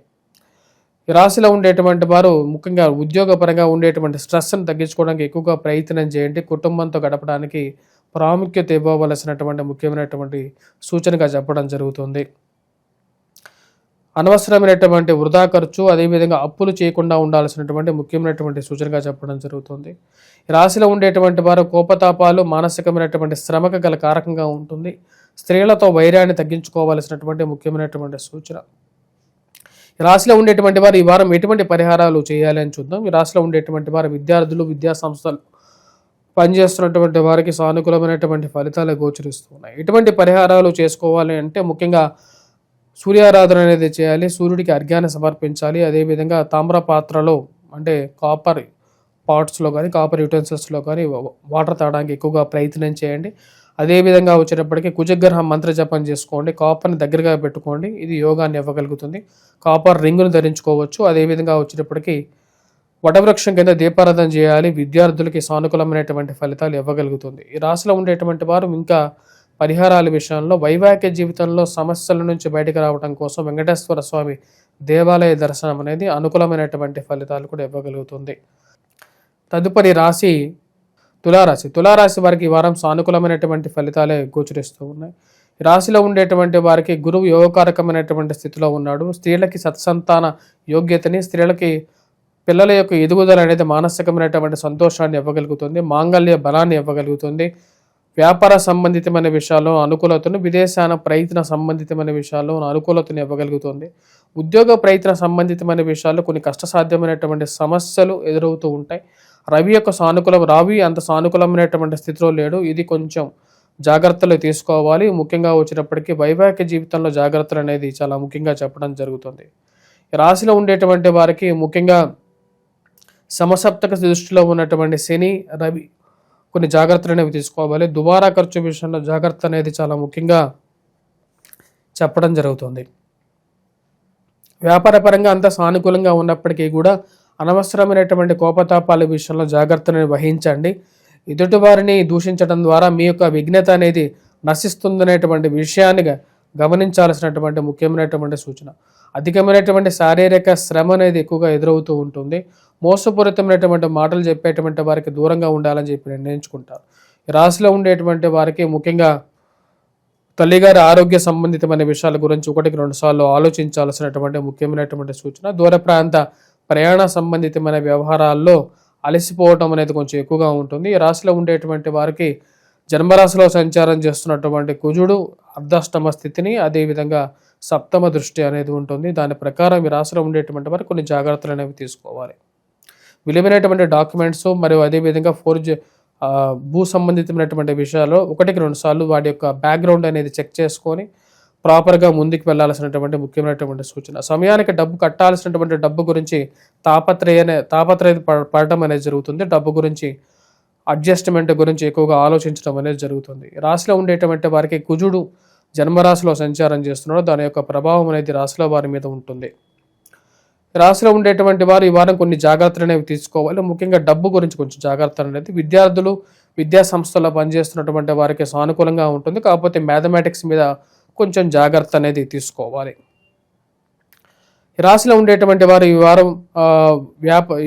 ఈ రాశిలో ఉండేటువంటి వారు ముఖ్యంగా ఉద్యోగపరంగా ఉండేటువంటి స్ట్రెస్ని తగ్గించుకోవడానికి ఎక్కువగా ప్రయత్నం చేయండి. కుటుంబంతో గడపడానికి ప్రాముఖ్యత ఇవ్వవలసినటువంటి ముఖ్యమైనటువంటి సూచనగా చెప్పడం జరుగుతుంది. అనవసరమైనటువంటి వృధా ఖర్చు, అదేవిధంగా అప్పులు చేయకుండా ఉండాల్సినటువంటి ముఖ్యమైనటువంటి సూచనగా చెప్పడం జరుగుతుంది. రాశిలో ఉండేటువంటి వారు కోపతాపాలు, మానసికమైనటువంటి శ్రమకు గల కారకంగా ఉంటుంది. స్త్రీలతో వైరాన్ని తగ్గించుకోవాల్సినటువంటి ముఖ్యమైనటువంటి సూచన. ఈ రాశిలో ఉండేటువంటి వారు ఈ వారం ఎటువంటి పరిహారాలు చేయాలి అని చూద్దాం. ఈ రాశిలో ఉండేటువంటి వారు విద్యార్థులు, విద్యా సంస్థలు పనిచేస్తున్నటువంటి వారికి సానుకూలమైనటువంటి ఫలితాలు గోచరిస్తున్నాయి. ఎటువంటి పరిహారాలు చేసుకోవాలి అంటే ముఖ్యంగా సూర్యారాధన అనేది చేయాలి. సూర్యుడికి అర్ఘ్యాన్ని సమర్పించాలి. అదేవిధంగా తామ్ర పాత్రలో, అంటే కాపర్ పాట్స్లో కానీ, కాపర్ యూటెన్సిల్స్లో కానీ వాటర్ తాగడానికి ఎక్కువగా ప్రయత్నం చేయండి. అదేవిధంగా వచ్చేటప్పటికి కుజగ్రహ మంత్ర జపం చేసుకోండి. కాపర్ని దగ్గరగా పెట్టుకోండి, ఇది యోగాన్ని ఇవ్వగలుగుతుంది. కాపర్ రింగును ధరించుకోవచ్చు. అదేవిధంగా వచ్చేటప్పటికి వటవృక్షం కింద దీపారాధన చేయాలి. విద్యార్థులకి సానుకూలమైనటువంటి ఫలితాలు ఇవ్వగలుగుతుంది. ఈ రాశిలో ఉండేటువంటి వారు ఇంకా పరిహారాల విషయంలో వైవాహిక జీవితంలో సమస్యల నుంచి బయటకు రావడం కోసం వెంకటేశ్వర స్వామి దేవాలయ దర్శనం అనేది అనుకూలమైనటువంటి ఫలితాలు కూడా ఇవ్వగలుగుతుంది. తదుపరి రాశి తులారాశి వారికి ఈ వారం సానుకూలమైనటువంటి ఫలితాలే గోచరిస్తూ ఉన్నాయి. రాశిలో ఉండేటువంటి వారికి గురువు యోగకారకమైనటువంటి స్థితిలో ఉన్నాడు. స్త్రీలకి సత్సంతాన యోగ్యతని, స్త్రీలకి పిల్లల యొక్క ఎదుగుదల అనేది మానసికమైనటువంటి సంతోషాన్ని ఇవ్వగలుగుతుంది. మాంగళ్య బలాన్ని ఇవ్వగలుగుతుంది. వ్యాపార సంబంధితమైన విషయాల్లో అనుకూలతను, విదేశాన ప్రయత్న సంబంధితమైన విషయాల్లో అనుకూలతను ఇవ్వగలుగుతుంది. ఉద్యోగ ప్రయత్న సంబంధితమైన విషయాల్లో కొన్ని కష్టసాధ్యమైనటువంటి సమస్యలు ఎదురవుతూ ఉంటాయి. రవి అంత సానుకూలమైనటువంటి స్థితిలో లేడు. ఇది కొంచెం జాగ్రత్తలు తీసుకోవాలి. ముఖ్యంగా వచ్చేటప్పటికీ వైవాహిక జీవితంలో జాగ్రత్తలు అనేది చాలా ముఖ్యంగా చెప్పడం జరుగుతుంది. రాశిలో ఉండేటువంటి వారికి ముఖ్యంగా సమసప్తక దృష్టిలో ఉన్నటువంటి శని, రవి కొన్ని జాగ్రత్తలు అనేవి తీసుకోవాలి. దుబారా ఖర్చు విషయంలో జాగ్రత్త అనేది చాలా ముఖ్యంగా చెప్పడం జరుగుతుంది. వ్యాపారపరంగా అంతా సానుకూలంగా ఉన్నప్పటికీ కూడా అనవసరమైనటువంటి కోపతాపాల విషయంలో జాగ్రత్తను వహించండి. ఎదుటి వారిని దూషించడం ద్వారా మీ యొక్క విఘ్నత అనేది నశిస్తుందనేటువంటి విషయాన్ని గమనించాల్సినటువంటి ముఖ్యమైనటువంటి సూచన. అధికమైనటువంటి శారీరక శ్రమ అనేది ఎక్కువగా ఎదురవుతూ ఉంటుంది. మోసపూరితమైనటువంటి మాటలు చెప్పేటువంటి వారికి దూరంగా ఉండాలని చెప్పి నిర్ణయించుకుంటారు. ఈ రాశిలో ఉండేటువంటి వారికి ముఖ్యంగా తల్లిగారి ఆరోగ్య సంబంధితమైన విషయాల గురించి 1-2 సార్లు ఆలోచించాల్సినటువంటి ముఖ్యమైనటువంటి సూచన. దూర ప్రాంత ప్రయాణ సంబంధితమైన వ్యవహారాల్లో అలసిపోవటం అనేది కొంచెం ఎక్కువగా ఉంటుంది. ఈ రాశిలో ఉండేటువంటి వారికి జన్మరాశిలో సంచారం చేస్తున్నటువంటి కుజుడు అర్ధాష్టమ స్థితిని, అదేవిధంగా సప్తమ దృష్టి అనేది ఉంటుంది. దాని ప్రకారం ఈ రాశిలో ఉండేటువంటి వారు కొన్ని జాగ్రత్తలు అనేవి తీసుకోవాలి. విలువైనటువంటి డాక్యుమెంట్స్ మరియు అదేవిధంగా భూ సంబంధితమైనటువంటి విషయాల్లో 1-2 సార్లు వాటి యొక్క బ్యాక్గ్రౌండ్ అనేది చెక్ చేసుకొని ప్రాపర్గా ముందుకు వెళ్లాల్సినటువంటి ముఖ్యమైనటువంటి సూచన. సమయానికి డబ్బు కట్టాల్సినటువంటి డబ్బు గురించి తాపత్రయ పడటం అనేది జరుగుతుంది. డబ్బు గురించి అడ్జస్ట్మెంట్ గురించి ఎక్కువగా ఆలోచించడం అనేది జరుగుతుంది. రాశిలో ఉండేటువంటి వారికి కుజుడు జన్మరాశిలో సంచారం చేస్తున్నాడు. దాని యొక్క ప్రభావం అనేది రాశిలో వారి మీద ఉంటుంది. రాశిలో ఉండేటువంటి వారు ఈ వారం కొన్ని జాగ్రత్తలు అనేవి తీసుకోవాలి. ముఖ్యంగా డబ్బు గురించి కొంచెం జాగ్రత్తలు అనేది. విద్యార్థులు విద్యా సంస్థల్లో పనిచేస్తున్నటువంటి వారికి సానుకూలంగా ఉంటుంది. కాకపోతే మ్యాథమెటిక్స్ మీద కొంచెం జాగ్రత్త అనేది తీసుకోవాలి. ఈ రాశిలో ఉండేటువంటి వారు ఈ వారం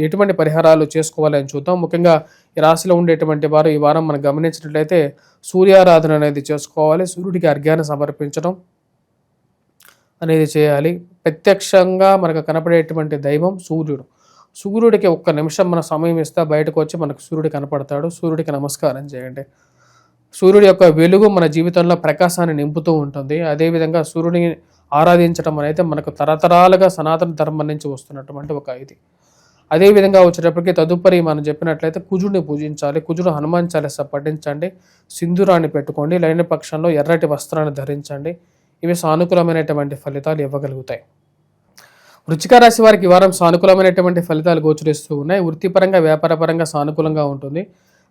ఎటువంటి పరిహారాలు చేసుకోవాలి అని చూద్దాం. ముఖ్యంగా ఈ రాశిలో ఉండేటువంటి వారు ఈ వారం మనం గమనించినట్లయితే సూర్యారాధన అనేది చేసుకోవాలి. సూర్యుడికి అర్ఘ్యాన్ని సమర్పించడం అనేది చేయాలి. ప్రత్యక్షంగా మనకు కనపడేటువంటి దైవం సూర్యుడు. సూర్యుడికి 1 నిమిషం మన సమయం ఇస్తే బయటకు వచ్చి మనకు సూర్యుడు కనపడతాడు. సూర్యుడికి నమస్కారం చేయండి. సూర్యుడి యొక్క వెలుగు మన జీవితంలో ప్రకాశాన్ని నింపుతూ ఉంటుంది. అదేవిధంగా సూర్యుడిని ఆరాధించడం అనేది మనకు తరతరాలుగా సనాతన ధర్మం నుంచి వస్తున్నటువంటి ఒక ఇది. అదేవిధంగా వచ్చేటప్పటికి తదుపరి మనం చెప్పినట్లయితే కుజుడిని పూజించాలి. కుజుడు హనుమాన్ చాలీసా పఠించండి. సింధూరాన్ని పెట్టుకోండి. లేని పక్షంలో ఎర్రటి వస్త్రాన్ని ధరించండి. ఇవి సానుకూలమైనటువంటి ఫలితాలు ఇవ్వగలుగుతాయి. వృశ్చిక రాశి వారికి ఈ వారం సానుకూలమైనటువంటి ఫలితాలు గోచరిస్తూ ఉన్నాయి. వృత్తిపరంగా వ్యాపారపరంగా సానుకూలంగా ఉంటుంది.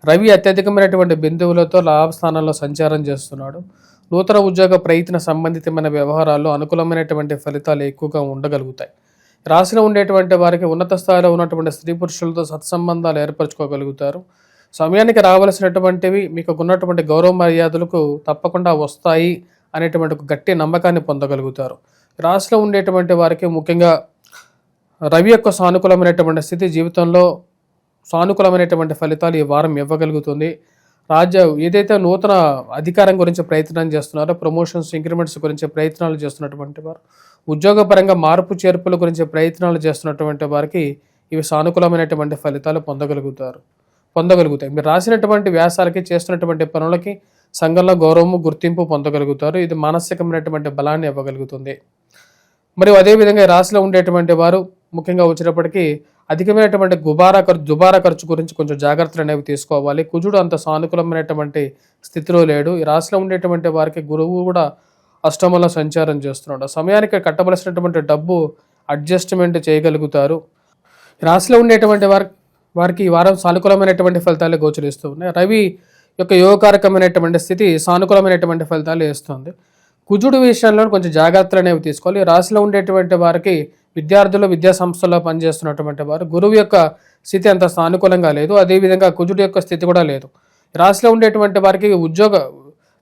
రవి అత్యధికమైనటువంటి బిందువులతో లాభస్థానంలో సంచారం చేస్తున్నాడు. నూతన ఉద్యోగ ప్రయత్న సంబంధితమైన వ్యవహారాల్లో అనుకూలమైనటువంటి ఫలితాలు ఎక్కువగా ఉండగలుగుతాయి. రాశిలో ఉండేటువంటి వారికి ఉన్నత స్థాయిలో ఉన్నటువంటి స్త్రీ పురుషులతో సత్సంబంధాలు ఏర్పరచుకోగలుగుతారు. సమయానికి రావలసినటువంటివి మీకు ఉన్నటువంటి గౌరవ మర్యాదలకు తప్పకుండా వస్తాయి అనేటువంటి ఒక గట్టి నమ్మకాన్ని పొందగలుగుతారు. రాశిలో ఉండేటువంటి వారికి ముఖ్యంగా రవి యొక్క సానుకూలమైనటువంటి స్థితి జీవితంలో సానుకూలమైనటువంటి ఫలితాలు ఈ వారం ఇవ్వగలుగుతుంది. ఏదైతే నూతన అధికారం గురించి ప్రయత్నం చేస్తున్నారో, ప్రమోషన్స్ ఇంక్రిమెంట్స్ గురించి ప్రయత్నాలు చేస్తున్నటువంటి వారు, ఉద్యోగపరంగా మార్పు చేర్పుల గురించి ప్రయత్నాలు చేస్తున్నటువంటి వారికి ఇవి సానుకూలమైనటువంటి ఫలితాలు పొందగలుగుతాయి. మీరు రాసినటువంటి వ్యాసాలకి, చేస్తున్నటువంటి పనులకి సంఘంలో గౌరవము, గుర్తింపు పొందగలుగుతారు. ఇది మానసికమైనటువంటి బలాన్ని ఇవ్వగలుగుతుంది. మరియు అదేవిధంగా ఈ రాశిలో ఉండేటువంటి వారు ముఖ్యంగా వచ్చేటప్పటికీ అధికమైనటువంటి దుబారా ఖర్చు గురించి కొంచెం జాగ్రత్తలు అనేవి తీసుకోవాలి. కుజుడు అంత సానుకూలమైనటువంటి స్థితిలో లేడు. ఈ రాశిలో ఉండేటువంటి వారికి గురువు కూడా అష్టమంలో సంచారం చేస్తున్నాడు. సమయానికి కట్టవలసినటువంటి డబ్బు అడ్జస్ట్మెంట్ చేయగలుగుతారు. ఈ రాశిలో ఉండేటువంటి వారికి ఈ వారం సానుకూలమైనటువంటి ఫలితాలు గోచరిస్తూ ఉన్నాయి. రవి యొక్క యోగకారకమైనటువంటి స్థితి సానుకూలమైనటువంటి ఫలితాలు ఇస్తుంది. కుజుడు విషయంలో కొంచెం జాగ్రత్తలు అనేవి తీసుకోవాలి. రాశిలో ఉండేటువంటి వారికి విద్యార్థులు విద్యా సంస్థల్లో పనిచేస్తున్నటువంటి వారు గురువు యొక్క స్థితి అంత సానుకూలంగా లేదు. అదేవిధంగా కుజుడు యొక్క స్థితి కూడా లేదు. రాశిలో ఉండేటువంటి వారికి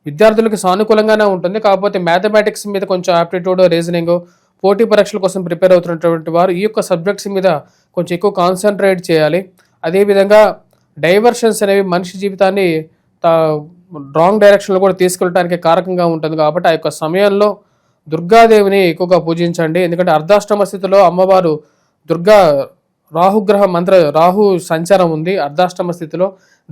విద్యార్థులకి సానుకూలంగానే ఉంటుంది. కాకపోతే మ్యాథమెటిక్స్ మీద కొంచెం ఆప్టిట్యూడ్, రీజనింగ్, పోటీ పరీక్షల కోసం ప్రిపేర్ అవుతున్నటువంటి వారు ఈ యొక్క సబ్జెక్ట్స్ మీద కొంచెం ఎక్కువ కాన్సన్ట్రేట్ చేయాలి. అదేవిధంగా డైవర్షన్స్ అనేవి మనిషి జీవితాన్ని రాంగ్ డైరెక్షన్లో కూడా తీసుకెళ్ళడానికి కారకంగా ఉంటుంది. కాబట్టి ఆ యొక్క సమయంలో దుర్గాదేవిని ఎక్కువగా పూజించండి. ఎందుకంటే అర్ధాష్టమ స్థితిలో అమ్మవారు రాహు సంచారం ఉంది అర్ధాష్టమ స్థితిలో.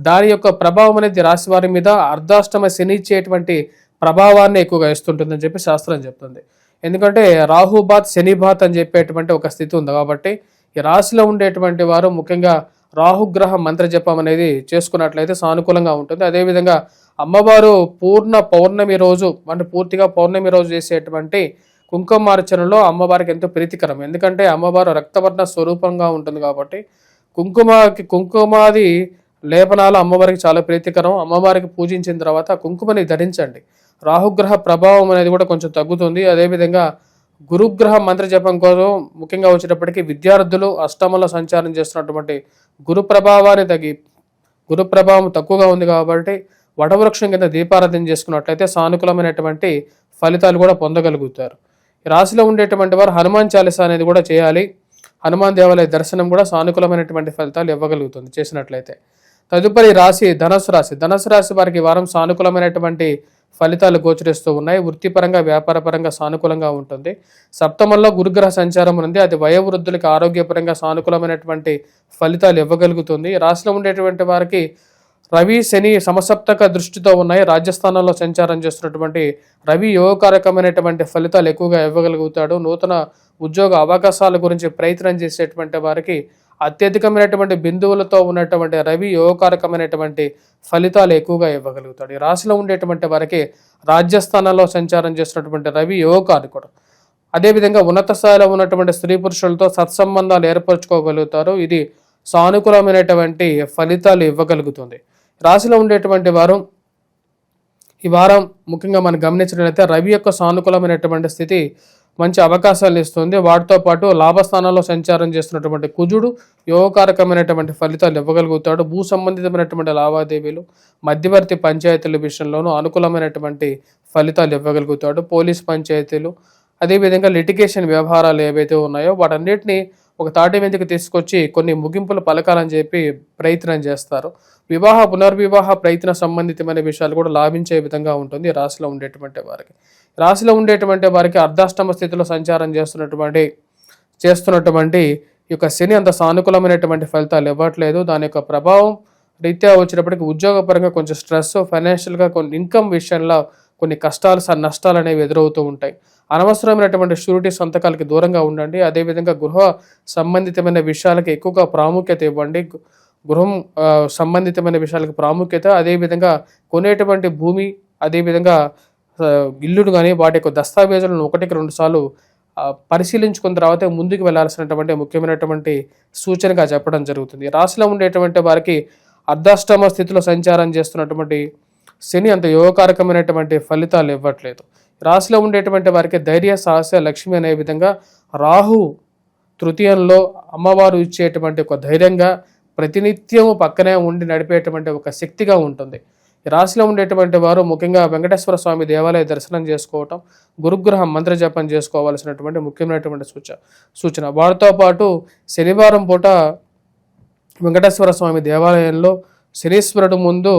దాని యొక్క ప్రభావం అనేది రాశి వారి మీద అర్ధాష్టమ శని ఇచ్చేటువంటి ప్రభావాన్ని ఎక్కువగా ఇస్తుంటుందని చెప్పి శాస్త్రం చెప్తుంది. ఎందుకంటే రాహుబాత్ శనిబాత్ అని చెప్పేటువంటి ఒక స్థితి ఉంది. కాబట్టి ఈ రాశిలో ఉండేటువంటి వారు ముఖ్యంగా రాహుగ్రహ మంత్ర జపం అనేది చేసుకున్నట్లయితే సానుకూలంగా ఉంటుంది. అదేవిధంగా అమ్మవారు పూర్తిగా పౌర్ణమి రోజు చేసేటువంటి కుంకుమార్చనలో అమ్మవారికి ఎంతో ప్రీతికరం. ఎందుకంటే అమ్మవారు రక్తవర్ణ స్వరూపంగా ఉంటుంది. కాబట్టి కుంకుమాది లేపనాలు అమ్మవారికి చాలా ప్రీతికరం. అమ్మవారికి పూజించిన తర్వాత కుంకుమని ధరించండి. రాహుగ్రహ ప్రభావం అనేది కూడా కొంచెం తగ్గుతుంది. అదేవిధంగా గురుగ్రహ మంత్ర జపం కోసం ముఖ్యంగా వచ్చేటప్పటికి విద్యార్థులు అష్టమంలో సంచారం చేస్తున్నటువంటి గురు ప్రభావం తక్కువగా ఉంది కాబట్టి వటవృక్షం కింద దీపారాధన చేసుకున్నట్లయితే సానుకూలమైనటువంటి ఫలితాలు కూడా పొందగలుగుతారు. ఈ రాశిలో ఉండేటువంటి వారు హనుమాన్ చాలీసా అనేది కూడా చేయాలి. హనుమాన్ దేవాలయ దర్శనం కూడా సానుకూలమైనటువంటి ఫలితాలు ఇవ్వగలుగుతుంది చేసినట్లయితే. తదుపరి రాశి ధనస్సు రాశి. ధనస్సు రాశి వారికి ఈ వారం సానుకూలమైనటువంటి ఫలితాలు గోచరిస్తూ ఉన్నాయి. వృత్తిపరంగా వ్యాపారపరంగా సానుకూలంగా ఉంటుంది. సప్తమంలో గురుగ్రహ సంచారం ఉంది. అది వయోవృద్ధులకి ఆరోగ్యపరంగా సానుకూలమైనటువంటి ఫలితాలు ఇవ్వగలుగుతుంది. రాశిలో ఉండేటువంటి వారికి రవి శని సమసప్తక దృష్టితో ఉన్నాయి. రాజస్థానంలో సంచారం చేస్తున్నటువంటి రవి యోగకారకమైనటువంటి ఫలితాలు ఎక్కువగా ఇవ్వగలుగుతాడు. నూతన ఉద్యోగ అవకాశాల గురించి ప్రయత్నం చేసేటువంటి వారికి అత్యధికమైనటువంటి బిందువులతో ఉన్నటువంటి రవి యోగకారకమైనటువంటి ఫలితాలు ఎక్కువగా ఇవ్వగలుగుతాడు. ఈ రాశిలో ఉండేటువంటి వారికి రాజ్యస్థానంలో సంచారం చేస్తున్నటువంటి రవి యోగకారకుడు. అదేవిధంగా ఉన్నత స్థాయిలో ఉన్నటువంటి స్త్రీ పురుషులతో సత్సంబంధాలు ఏర్పరచుకోగలుగుతారు. ఇది సానుకూలమైనటువంటి ఫలితాలు ఇవ్వగలుగుతుంది. రాశిలో ఉండేటువంటి వారు ఈ వారం ముఖ్యంగా మనం గమనించినట్లయితే రవి యొక్క సానుకూలమైనటువంటి స్థితి మంచి అవకాశాలు ఇస్తుంది. వాటితో పాటు లాభస్థానాల్లో సంచారం చేస్తున్నటువంటి కుజుడు యోగకారకమైనటువంటి ఫలితాలు ఇవ్వగలుగుతాడు. భూ సంబంధితమైనటువంటి లావాదేవీలు, మధ్యవర్తి పంచాయతీల విషయంలోనూ అనుకూలమైనటువంటి ఫలితాలు ఇవ్వగలుగుతాడు. పోలీస్ పంచాయతీలు, అదేవిధంగా లిటిగేషన్ వ్యవహారాలు ఏవైతే ఉన్నాయో వాటన్నిటిని ఒక తాటి మీదకి తీసుకొచ్చి కొన్ని ముగింపులు పలకాలని చెప్పి ప్రయత్నం చేస్తారు. పునర్వివాహ ప్రయత్న సంబంధితమైన విషయాలు కూడా లాభించే విధంగా ఉంటుంది రాశిలో ఉండేటువంటి వారికి. రాశిలో ఉండేటువంటి వారికి అర్ధాష్టమ స్థితిలో సంచారం చేస్తున్నటువంటి ఈ యొక్క శని అంత సానుకూలమైనటువంటి ఫలితాలు ఇవ్వట్లేదు. దాని యొక్క ప్రభావం రీత్యా వచ్చినప్పటికీ ఉద్యోగపరంగా కొంచెం స్ట్రెస్, ఫైనాన్షియల్గా కొన్ని ఇన్కమ్ విషయంలో కొన్ని కష్టాలు నష్టాలు అనేవి ఎదురవుతూ ఉంటాయి. అనవసరమైనటువంటి షూరిటీ సంతకాలకి దూరంగా ఉండండి. అదేవిధంగా గృహ సంబంధితమైన విషయాలకి ఎక్కువగా ప్రాముఖ్యత ఇవ్వండి. గృహం సంబంధితమైన విషయాలకు ప్రాముఖ్యత, అదేవిధంగా కొనేటువంటి భూమి, అదేవిధంగా ఇల్లును కానీ వాటి యొక్క దస్తావేజులను 1-2 సార్లు పరిశీలించుకున్న తర్వాత ముందుకు వెళ్లాల్సినటువంటి ముఖ్యమైనటువంటి సూచనగా చెప్పడం జరుగుతుంది. రాశిలో ఉండేటువంటి వారికి అర్ధాష్టమ స్థితిలో సంచారం చేస్తున్నటువంటి శని అంత యోగకారకమైనటువంటి ఫలితాలు ఇవ్వట్లేదు. రాశిలో ఉండేటువంటి వారికి ధైర్య, సాహస, లక్ష్మి అనే విధంగా రాహు తృతీయంలో అమ్మవారు ఇచ్చేటువంటి ఒక ధైర్యంగా ప్రతినిత్యము పక్కనే ఉండి నడిపేటువంటి ఒక శక్తిగా ఉంటుంది. ఈ రాశిలో ఉండేటువంటి వారు ముఖ్యంగా వెంకటేశ్వర స్వామి దేవాలయ దర్శనం చేసుకోవటం, గురుగ్రహ మంత్ర జపం చేసుకోవాల్సినటువంటి ముఖ్యమైనటువంటి సూచన. వారితో పాటు శనివారం పూట వెంకటేశ్వర స్వామి దేవాలయంలో శనీశ్వరుడు ముందు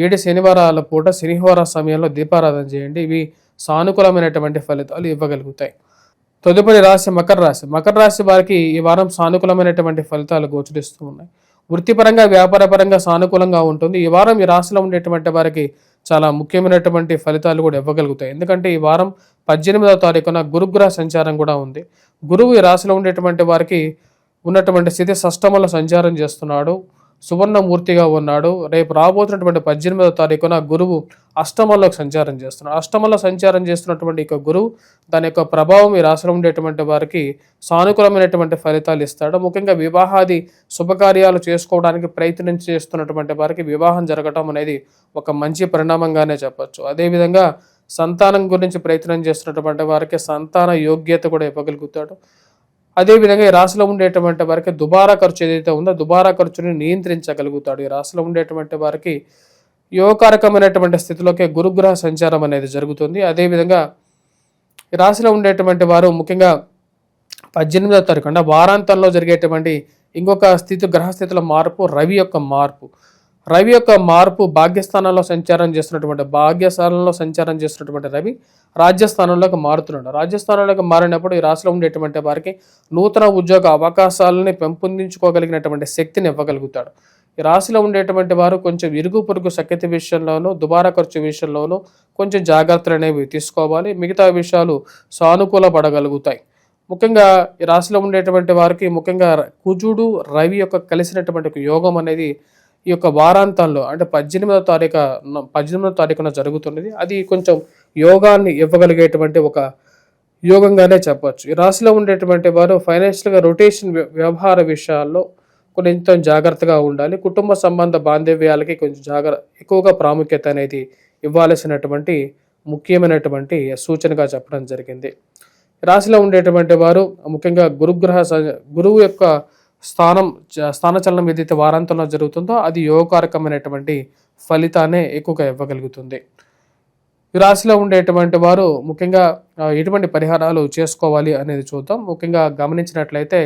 7 శనివారాల పూట శనివార సమయంలో దీపారాధన చేయండి. ఇవి సానుకూలమైనటువంటి ఫలితాలు ఇవ్వగలుగుతాయి. తదుపరి రాశి మకర రాశి. మకర రాశి వారికి ఈ వారం సానుకూలమైనటువంటి ఫలితాలు గోచరిస్తూ ఉన్నాయి. వృత్తిపరంగా వ్యాపారపరంగా సానుకూలంగా ఉంటుంది. ఈ వారం ఈ రాశిలో ఉండేటువంటి వారికి చాలా ముఖ్యమైనటువంటి ఫలితాలు కూడా ఇవ్వగలుగుతాయి. ఎందుకంటే ఈ వారం 18వ తారీఖున గురుగ్రహ సంచారం కూడా ఉంది. గురువు ఈ రాశిలో ఉండేటువంటి వారికి ఉన్నటువంటి స్థితి షష్టమంలో సంచారం చేస్తున్నాడు. సువర్ణమూర్తిగా ఉన్నాడు. రేపు రాబోతున్నటువంటి 18వ తారీఖున గురువు అష్టమంలోకి సంచారం చేస్తున్నాడు. అష్టమంలో సంచారం చేస్తున్నటువంటి ఇక గురువు దాని యొక్క ప్రభావం ఈ రాశిలో ఉండేటువంటి వారికి సానుకూలమైనటువంటి ఫలితాలు ఇస్తాడు. ముఖ్యంగా వివాహాది శుభకార్యాలు చేసుకోవడానికి ప్రయత్నం చేస్తున్నటువంటి వారికి వివాహం జరగటం అనేది ఒక మంచి పరిణామంగానే చెప్పచ్చు. అదేవిధంగా సంతానం గురించి ప్రయత్నం చేస్తున్నటువంటి వారికి సంతాన యోగ్యత కూడా ఇవ్వగలుగుతాడు. అదేవిధంగా ఈ రాశిలో ఉండేటువంటి వారికి దుబారా ఖర్చు ఏదైతే ఉందో దుబారా ఖర్చుని నియంత్రించగలుగుతాడు. ఈ రాశిలో ఉండేటువంటి వారికి యోగకారకమైనటువంటి స్థితిలోకి గురుగ్రహ సంచారం అనేది జరుగుతుంది. అదేవిధంగా ఈ రాశిలో ఉండేటువంటి వారు ముఖ్యంగా 18వ తారీఖు అంటే వారాంతంలో జరిగేటువంటి ఇంకొక గ్రహస్థితిలో మార్పు రవి యొక్క మార్పు భాగ్యస్థానంలో సంచారం చేస్తున్నటువంటి రవి రాజ్యస్థానంలోకి మారుతున్నాడు. రాజ్యస్థానంలోకి మారినప్పుడు ఈ రాశిలో ఉండేటువంటి వారికి నూతన ఉద్యోగ అవకాశాలని పెంపొందించుకోగలిగినటువంటి శక్తిని ఇవ్వగలుగుతాడు. ఈ రాశిలో ఉండేటువంటి వారు కొంచెం ఇరుగు పొరుగు సఖ్యత విషయంలోనూ దుబారా ఖర్చు విషయంలోనూ కొంచెం జాగ్రత్తలు అనేవి తీసుకోవాలి. మిగతా విషయాలు సానుకూల పడగలుగుతాయి. ముఖ్యంగా ఈ రాశిలో ఉండేటువంటి వారికి ముఖ్యంగా కుజుడు రవి యొక్క కలిసినటువంటి ఒక యోగం అనేది ఈ యొక్క వారాంతంలో అంటే 18వ తారీఖున జరుగుతున్నది. అది కొంచెం యోగాన్ని ఇవ్వగలిగేటువంటి ఒక యోగంగానే చెప్పచ్చు. ఈ రాశిలో ఉండేటువంటి వారు ఫైనాన్షియల్గా రొటేషన్ వ్యవహార విషయాల్లో కొంచెం జాగ్రత్తగా ఉండాలి. కుటుంబ సంబంధ బాంధవ్యాలకి కొంచెం ఎక్కువగా ప్రాముఖ్యత అనేది ఇవ్వాల్సినటువంటి ముఖ్యమైనటువంటి సూచనగా చెప్పడం జరిగింది. రాశిలో ఉండేటువంటి వారు ముఖ్యంగా గురువు యొక్క స్థానచలనం ఏదైతే వారాంతంలో జరుగుతుందో అది యోగకారకమైనటువంటి ఫలితాన్ని ఎక్కువగా ఇవ్వగలుగుతుంది. ఈ రాశిలో ఉండేటువంటి వారు ముఖ్యంగా ఎటువంటి పరిహారాలు చేసుకోవాలి అనేది చూద్దాం. ముఖ్యంగా గమనించినట్లయితే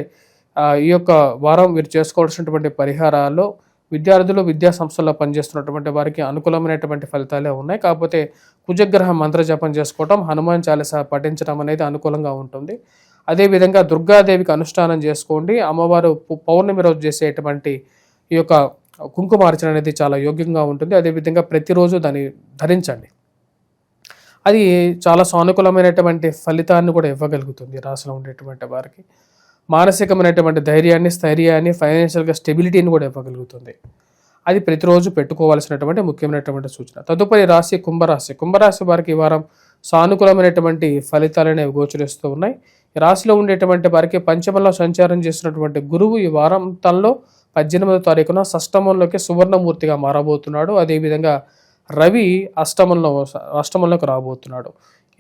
ఈ యొక్క వారం వీరు చేసుకోవాల్సినటువంటి పరిహారాల్లో విద్యార్థులు విద్యా సంస్థల్లో పనిచేస్తున్నటువంటి వారికి అనుకూలమైనటువంటి ఫలితాలే ఉన్నాయి. కాకపోతే కుజగ్రహ మంత్ర జపం చేసుకోవటం, హనుమాన్ చాలీసా పఠించడం అనేది అనుకూలంగా ఉంటుంది. అదేవిధంగా దుర్గాదేవికి అనుష్ఠానం చేసుకోండి. అమ్మవారు పౌర్ణమి రోజు చేసేటువంటి ఈ యొక్క కుంకుమార్చన అనేది చాలా యోగ్యంగా ఉంటుంది. అదేవిధంగా ప్రతిరోజు దాన్ని ధరించండి. అది చాలా సానుకూలమైనటువంటి ఫలితాన్ని కూడా ఇవ్వగలుగుతుంది రాశిలో ఉండేటువంటి వారికి. మానసికమైనటువంటి ధైర్యాన్ని, స్థైర్యాన్ని, ఫైనాన్షియల్గా స్టెబిలిటీని కూడా ఇవ్వగలుగుతుంది. అది ప్రతిరోజు పెట్టుకోవాల్సినటువంటి ముఖ్యమైనటువంటి సూచన. తదుపరి రాశి కుంభరాశి. కుంభరాశి వారికి ఈ వారం సానుకూలమైనటువంటి ఫలితాలు అనేవి గోచరిస్తూ ఉన్నాయి. ఈ రాశిలో ఉండేటువంటి వారికి పంచమంలో సంచారం చేస్తున్నటువంటి గురువు ఈ వారంతంలో 18వ తారీఖున షష్టమంలోకి సువర్ణమూర్తిగా మారబోతున్నాడు. అదేవిధంగా రవి అష్టమంలోకి రాబోతున్నాడు.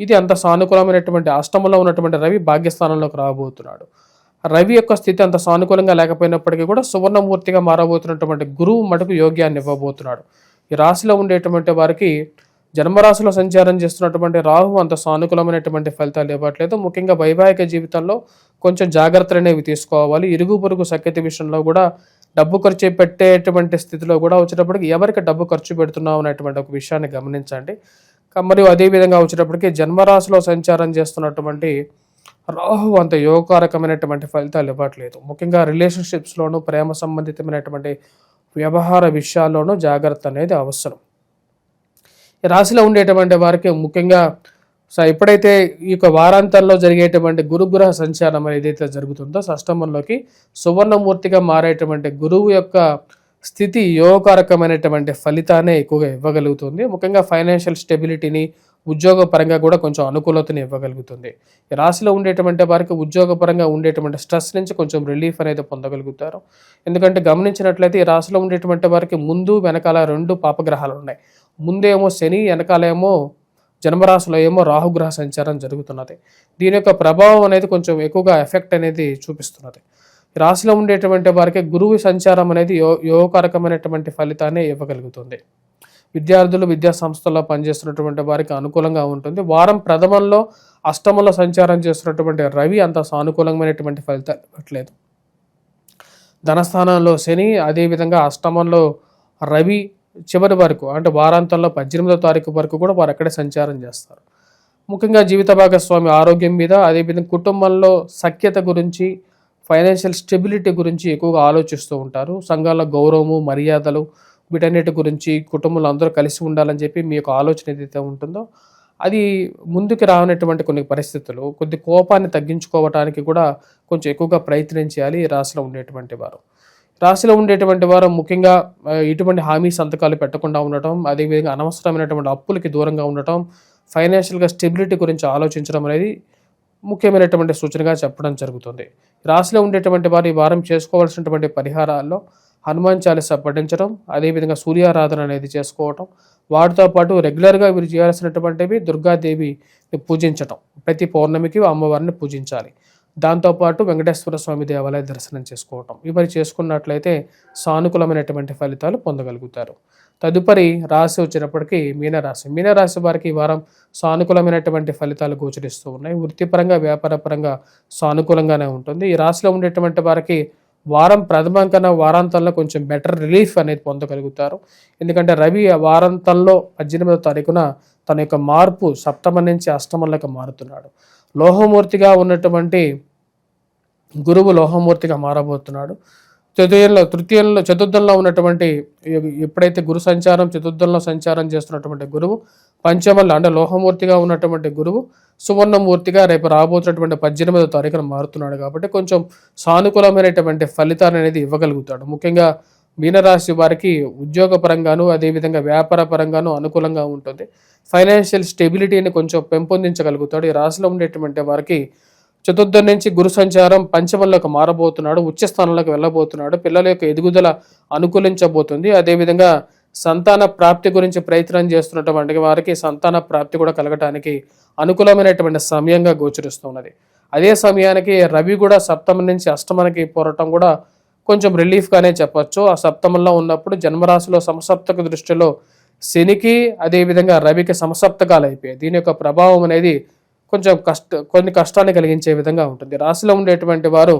ఇది అంత సానుకూలమైనటువంటి అష్టమంలో ఉన్నటువంటి రవి భాగ్యస్థానంలోకి రాబోతున్నాడు. రవి యొక్క స్థితి అంత సానుకూలంగా లేకపోయినప్పటికీ కూడా సువర్ణమూర్తిగా మారబోతున్నటువంటి గురువు మటుకు యోగ్యాన్ని ఇవ్వబోతున్నాడు. ఈ రాశిలో ఉండేటువంటి వారికి జన్మరాశిలో సంచారం చేస్తున్నటువంటి రాహు అంత సానుకూలమైనటువంటి ఫలితాలు ఇవ్వట్లేదు. ముఖ్యంగా వైవాహిక జీవితంలో కొంచెం జాగ్రత్తలు అనేవి తీసుకోవాలి. ఇరుగు పొరుగు సఖ్యత విషయంలో కూడా డబ్బు ఖర్చు పెట్టేటువంటి స్థితిలో కూడా వచ్చేటప్పటికి ఎవరికి డబ్బు ఖర్చు పెడుతున్నాం అనేటువంటి ఒక విషయాన్ని గమనించండి. మరియు అదేవిధంగా వచ్చేటప్పటికి జన్మరాశిలో సంచారం చేస్తున్నటువంటి రాహు అంత యోగకారకమైనటువంటి ఫలితాలు ఇవ్వట్లేదు. ముఖ్యంగా రిలేషన్షిప్స్లోనూ ప్రేమ సంబంధితమైనటువంటి వ్యవహార విషయాల్లోనూ జాగ్రత్త అనేది అవసరం. ఈ రాశిలో ఉండేటువంటి వారికి ముఖ్యంగా ఎప్పుడైతే ఈ యొక్క వారాంతంలో జరిగేటువంటి గురుగ్రహ సంచారం ఏదైతే జరుగుతుందో షష్టమంలోకి సువర్ణమూర్తిగా మారేటువంటి గురువు యొక్క స్థితి యోగకారకమైనటువంటి ఫలితాన్ని ఎక్కువగా ఇవ్వగలుగుతుంది. ముఖ్యంగా ఫైనాన్షియల్ స్టెబిలిటీని, ఉద్యోగపరంగా కూడా కొంచెం అనుకూలతని ఇవ్వగలుగుతుంది. ఈ రాశిలో ఉండేటువంటి వారికి ఉద్యోగపరంగా ఉండేటువంటి స్ట్రెస్ నుంచి కొంచెం రిలీఫ్ అనేది పొందగలుగుతారు. ఎందుకంటే గమనించినట్లయితే ఈ రాశిలో ఉండేటువంటి వారికి ముందు వెనకాల 2 పాపగ్రహాలు ఉన్నాయి. ముందేమో శని, వెనకాలేమో జన్మరాశిలో ఏమో రాహుగ్రహ సంచారం జరుగుతున్నది. దీని యొక్క ప్రభావం అనేది కొంచెం ఎక్కువగా ఎఫెక్ట్ అనేది చూపిస్తున్నది. ఈ రాశిలో ఉండేటువంటి వారికి గురువు సంచారం అనేది యోగకారకమైనటువంటి ఫలితాన్ని ఇవ్వగలుగుతుంది. విద్యార్థులు విద్యా సంస్థల్లో పనిచేస్తున్నటువంటి వారికి అనుకూలంగా ఉంటుంది. వారం ప్రథమంలో అష్టమంలో సంచారం చేస్తున్నటువంటి రవి అంత సానుకూలమైనటువంటి ఫలితాలు ఇవ్వట్లేదు. ధనస్థానంలో శని, అదేవిధంగా అష్టమంలో రవి చివరి వరకు అంటే వారాంతంలో 18వ తారీఖు వరకు కూడా వారు అక్కడే సంచారం చేస్తారు. ముఖ్యంగా జీవిత భాగస్వామి ఆరోగ్యం మీద, అదేవిధంగా కుటుంబంలో సఖ్యత గురించి, ఫైనాన్షియల్ స్టెబిలిటీ గురించి ఎక్కువగా ఆలోచిస్తూ ఉంటారు. సంఘాల గౌరవము, మర్యాదలు వీటన్నిటి గురించి కుటుంబంలో అందరూ కలిసి ఉండాలని చెప్పి మీ యొక్క ఆలోచన ఏదైతే ఉంటుందో అది ముందుకు రానటువంటి కొన్ని పరిస్థితులు, కొద్ది కోపాన్ని తగ్గించుకోవటానికి కూడా కొంచెం ఎక్కువగా ప్రయత్నం చేయాలి ఈ రాశిలో ఉండేటువంటి వారు. రాశిలో ఉండేటువంటి వారు ముఖ్యంగా ఇటువంటి హామీ సంతకాలు పెట్టకుండా ఉండటం, అదేవిధంగా అనవసరమైనటువంటి అప్పులకి దూరంగా ఉండటం, ఫైనాన్షియల్గా స్టెబిలిటీ గురించి ఆలోచించడం అనేది ముఖ్యమైనటువంటి సూచనగా చెప్పడం జరుగుతుంది. రాశిలో ఉండేటువంటి వారు ఈ వారం చేసుకోవాల్సినటువంటి పరిహారాల్లో హనుమాన్ చాలీసా పఠించడం, అదేవిధంగా సూర్యారాధన అనేది చేసుకోవటం, వాటితో పాటు రెగ్యులర్గా వీరు చేయాల్సినటువంటివి దుర్గాదేవి పూజించటం, ప్రతి పౌర్ణమికి అమ్మవారిని పూజించాలి. దాంతోపాటు వెంకటేశ్వర స్వామి దేవాలయ దర్శనం చేసుకోవటం, ఇవన్నీ చేసుకున్నట్లయితే సానుకూలమైనటువంటి ఫలితాలు పొందగలుగుతారు. తదుపరి రాశి వచ్చినప్పటికీ మీనరాశి. మీనరాశి వారికి ఈ వారం సానుకూలమైనటువంటి ఫలితాలు గోచరిస్తూ ఉన్నాయి. వృత్తిపరంగా, వ్యాపారపరంగా సానుకూలంగానే ఉంటుంది. ఈ రాశిలో ఉండేటువంటి వారికి వారం ప్రథమం కన్నా వారాంతంలో కొంచెం బెటర్ రిలీఫ్ అనేది పొందగలుగుతారు. ఎందుకంటే రవి వారాంతంలో 18వ తారీఖున తన యొక్క మార్పు సప్తమం నుంచి అష్టమంలోకి మారుతున్నాడు. లోహమూర్తిగా ఉన్నటువంటి గురువు లోహమూర్తిగా మారబోతున్నాడు. చతుర్థంలో ఉన్నటువంటి ఎప్పుడైతే గురు సంచారం చతుర్థంలో సంచారం చేస్తున్నటువంటి గురువు పంచమంలో అంటే లోహమూర్తిగా ఉన్నటువంటి గురువు సువర్ణమూర్తిగా రేపు రాబోతున్నటువంటి 18వ తారీఖున మారుతున్నాడు. కాబట్టి కొంచెం సానుకూలమైనటువంటి ఫలితాలు అనేది ఇవ్వగలుగుతాడు. ముఖ్యంగా మీనరాశి వారికి ఉద్యోగపరంగాను, అదేవిధంగా వ్యాపార పరంగాను అనుకూలంగా ఉంటుంది. ఫైనాన్షియల్ స్టెబిలిటీని కొంచెం పెంపొందించగలుగుతాడు. ఈ రాశిలో ఉండేటువంటి వారికి చతుర్థం నుంచి గురు సంచారం పంచమంలోకి మారబోతున్నాడు, ఉచ్చ స్థానంలోకి వెళ్ళబోతున్నాడు. పిల్లల యొక్క ఎదుగుదల అనుకూలించబోతుంది. అదేవిధంగా సంతాన ప్రాప్తి గురించి ప్రయత్నం చేస్తున్నటువంటి వారికి సంతాన ప్రాప్తి కూడా కలగటానికి అనుకూలమైనటువంటి సమయంగా గోచరిస్తున్నది. అదే సమయానికి రవి కూడా సప్తమం నుంచి అష్టమానికి పోరటం కూడా కొంచెం రిలీఫ్గానే చెప్పచ్చు. ఆ సప్తమంలో ఉన్నప్పుడు జన్మరాశిలో సమసప్తక దృష్టిలో శనికి అదేవిధంగా రవికి సమసప్తకాలు అయిపోయాయి. దీని యొక్క ప్రభావం అనేది కొంచెం కొన్ని కష్టాన్ని కలిగించే విధంగా ఉంటుంది. రాశిలో ఉండేటువంటి వారు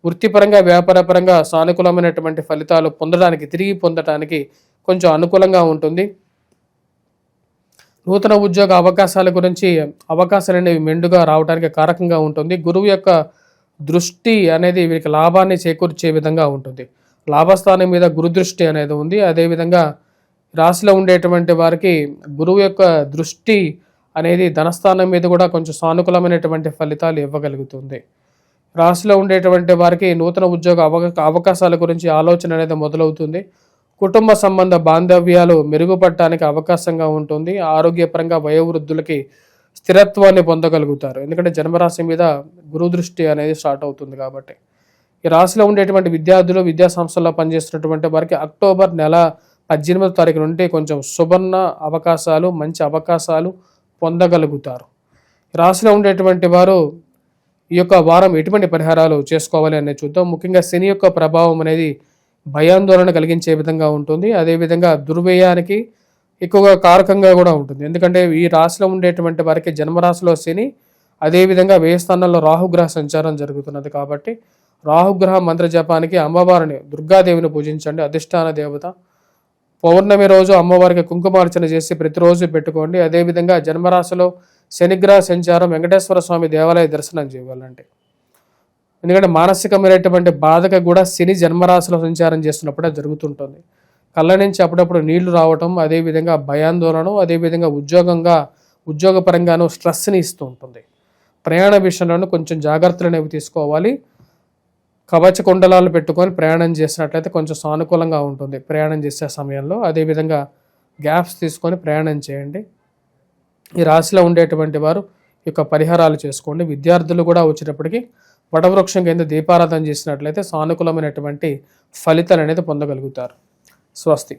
వృత్తిపరంగా వ్యాపారపరంగా సానుకూలమైనటువంటి ఫలితాలు తిరిగి పొందడానికి కొంచెం అనుకూలంగా ఉంటుంది. నూతన ఉద్యోగ అవకాశాల గురించి అవకాశాలు అనేవి మెండుగా రావడానికి కారకంగా ఉంటుంది. గురువు యొక్క దృష్టి అనేది వీరికి లాభాన్ని చేకూర్చే విధంగా ఉంటుంది. లాభస్థానం మీద గురు దృష్టి అనేది ఉంది. అదేవిధంగా రాశిలో ఉండేటువంటి వారికి గురువు యొక్క దృష్టి అనేది ధనస్థానం మీద కూడా కొంచెం సానుకూలమైనటువంటి ఫలితాలు ఇవ్వగలుగుతుంది. రాశిలో ఉండేటువంటి వారికి నూతన ఉద్యోగ అవకాశాల గురించి ఆలోచన అనేది మొదలవుతుంది. కుటుంబ సంబంధ బాంధవ్యాలు మెరుగుపడటానికి అవకాశంగా ఉంటుంది. ఆరోగ్యపరంగా వయోవృద్ధులకి స్థిరత్వాన్ని పొందగలుగుతారు. ఎందుకంటే జన్మరాశి మీద గురు దృష్టి అనేది స్టార్ట్ అవుతుంది కాబట్టి. ఈ రాశిలో ఉండేటువంటి విద్యార్థులు విద్యా సంస్థల్లో పనిచేస్తున్నటువంటి వారికి అక్టోబర్ నెల 18వ తారీఖు నుండి కొంచెం సువర్ణ అవకాశాలు, మంచి అవకాశాలు పొందగలుగుతారు. రాశిలో ఉండేటువంటి వారు ఈ యొక్క వారం ఎటువంటి పరిహారాలు చేసుకోవాలి అనేది చూద్దాం. ముఖ్యంగా శని యొక్క ప్రభావం అనేది భయాందోళన కలిగించే విధంగా ఉంటుంది. అదేవిధంగా దుర్వ్యయానికి ఎక్కువగా కారకంగా కూడా ఉంటుంది. ఎందుకంటే ఈ రాశిలో ఉండేటువంటి వారికి జన్మరాశిలో శని, అదేవిధంగా వ్యయ స్థానంలో రాహుగ్రహ సంచారం జరుగుతున్నది కాబట్టి రాహుగ్రహ మంత్ర జపానికి అమ్మవారిని దుర్గాదేవిని పూజించండి. అధిష్టాన దేవత. పౌర్ణమి రోజు అమ్మవారికి కుంకుమార్చన చేసి ప్రతిరోజు పెట్టుకోండి. అదేవిధంగా జన్మరాశిలో శనిగ్రహ సంచారం వెంకటేశ్వర స్వామి దేవాలయ దర్శనం చేయాలంటే, ఎందుకంటే మానసికమైనటువంటి బాధకు కూడా శని జన్మరాశిలో సంచారం చేస్తున్నప్పుడే జరుగుతుంటుంది. కళ్ళ నుంచి అప్పుడప్పుడు నీళ్లు రావటం, అదేవిధంగా భయాందోళన, అదేవిధంగా ఉద్యోగపరంగాను స్ట్రెస్ని ఇస్తూ ఉంటుంది. ప్రయాణ విషయంలోనూ కొంచెం జాగ్రత్తలు అనేవి తీసుకోవాలి. కవచ కుండలాలు పెట్టుకొని ప్రయాణం చేసినట్లయితే కొంచెం సానుకూలంగా ఉంటుంది ప్రయాణం చేసే సమయంలో. అదేవిధంగా గ్యాప్స్ తీసుకొని ప్రయాణం చేయండి. ఈ రాశిలో ఉండేటువంటి వారు ఈ యొక్క పరిహారాలు చేసుకోండి. విద్యార్థులు కూడా వచ్చేటప్పటికి వటవృక్షం కింద దీపారాధన చేసినట్లయితే సానుకూలమైనటువంటి ఫలితాలు అనేది పొందగలుగుతారు. స్వస్తి.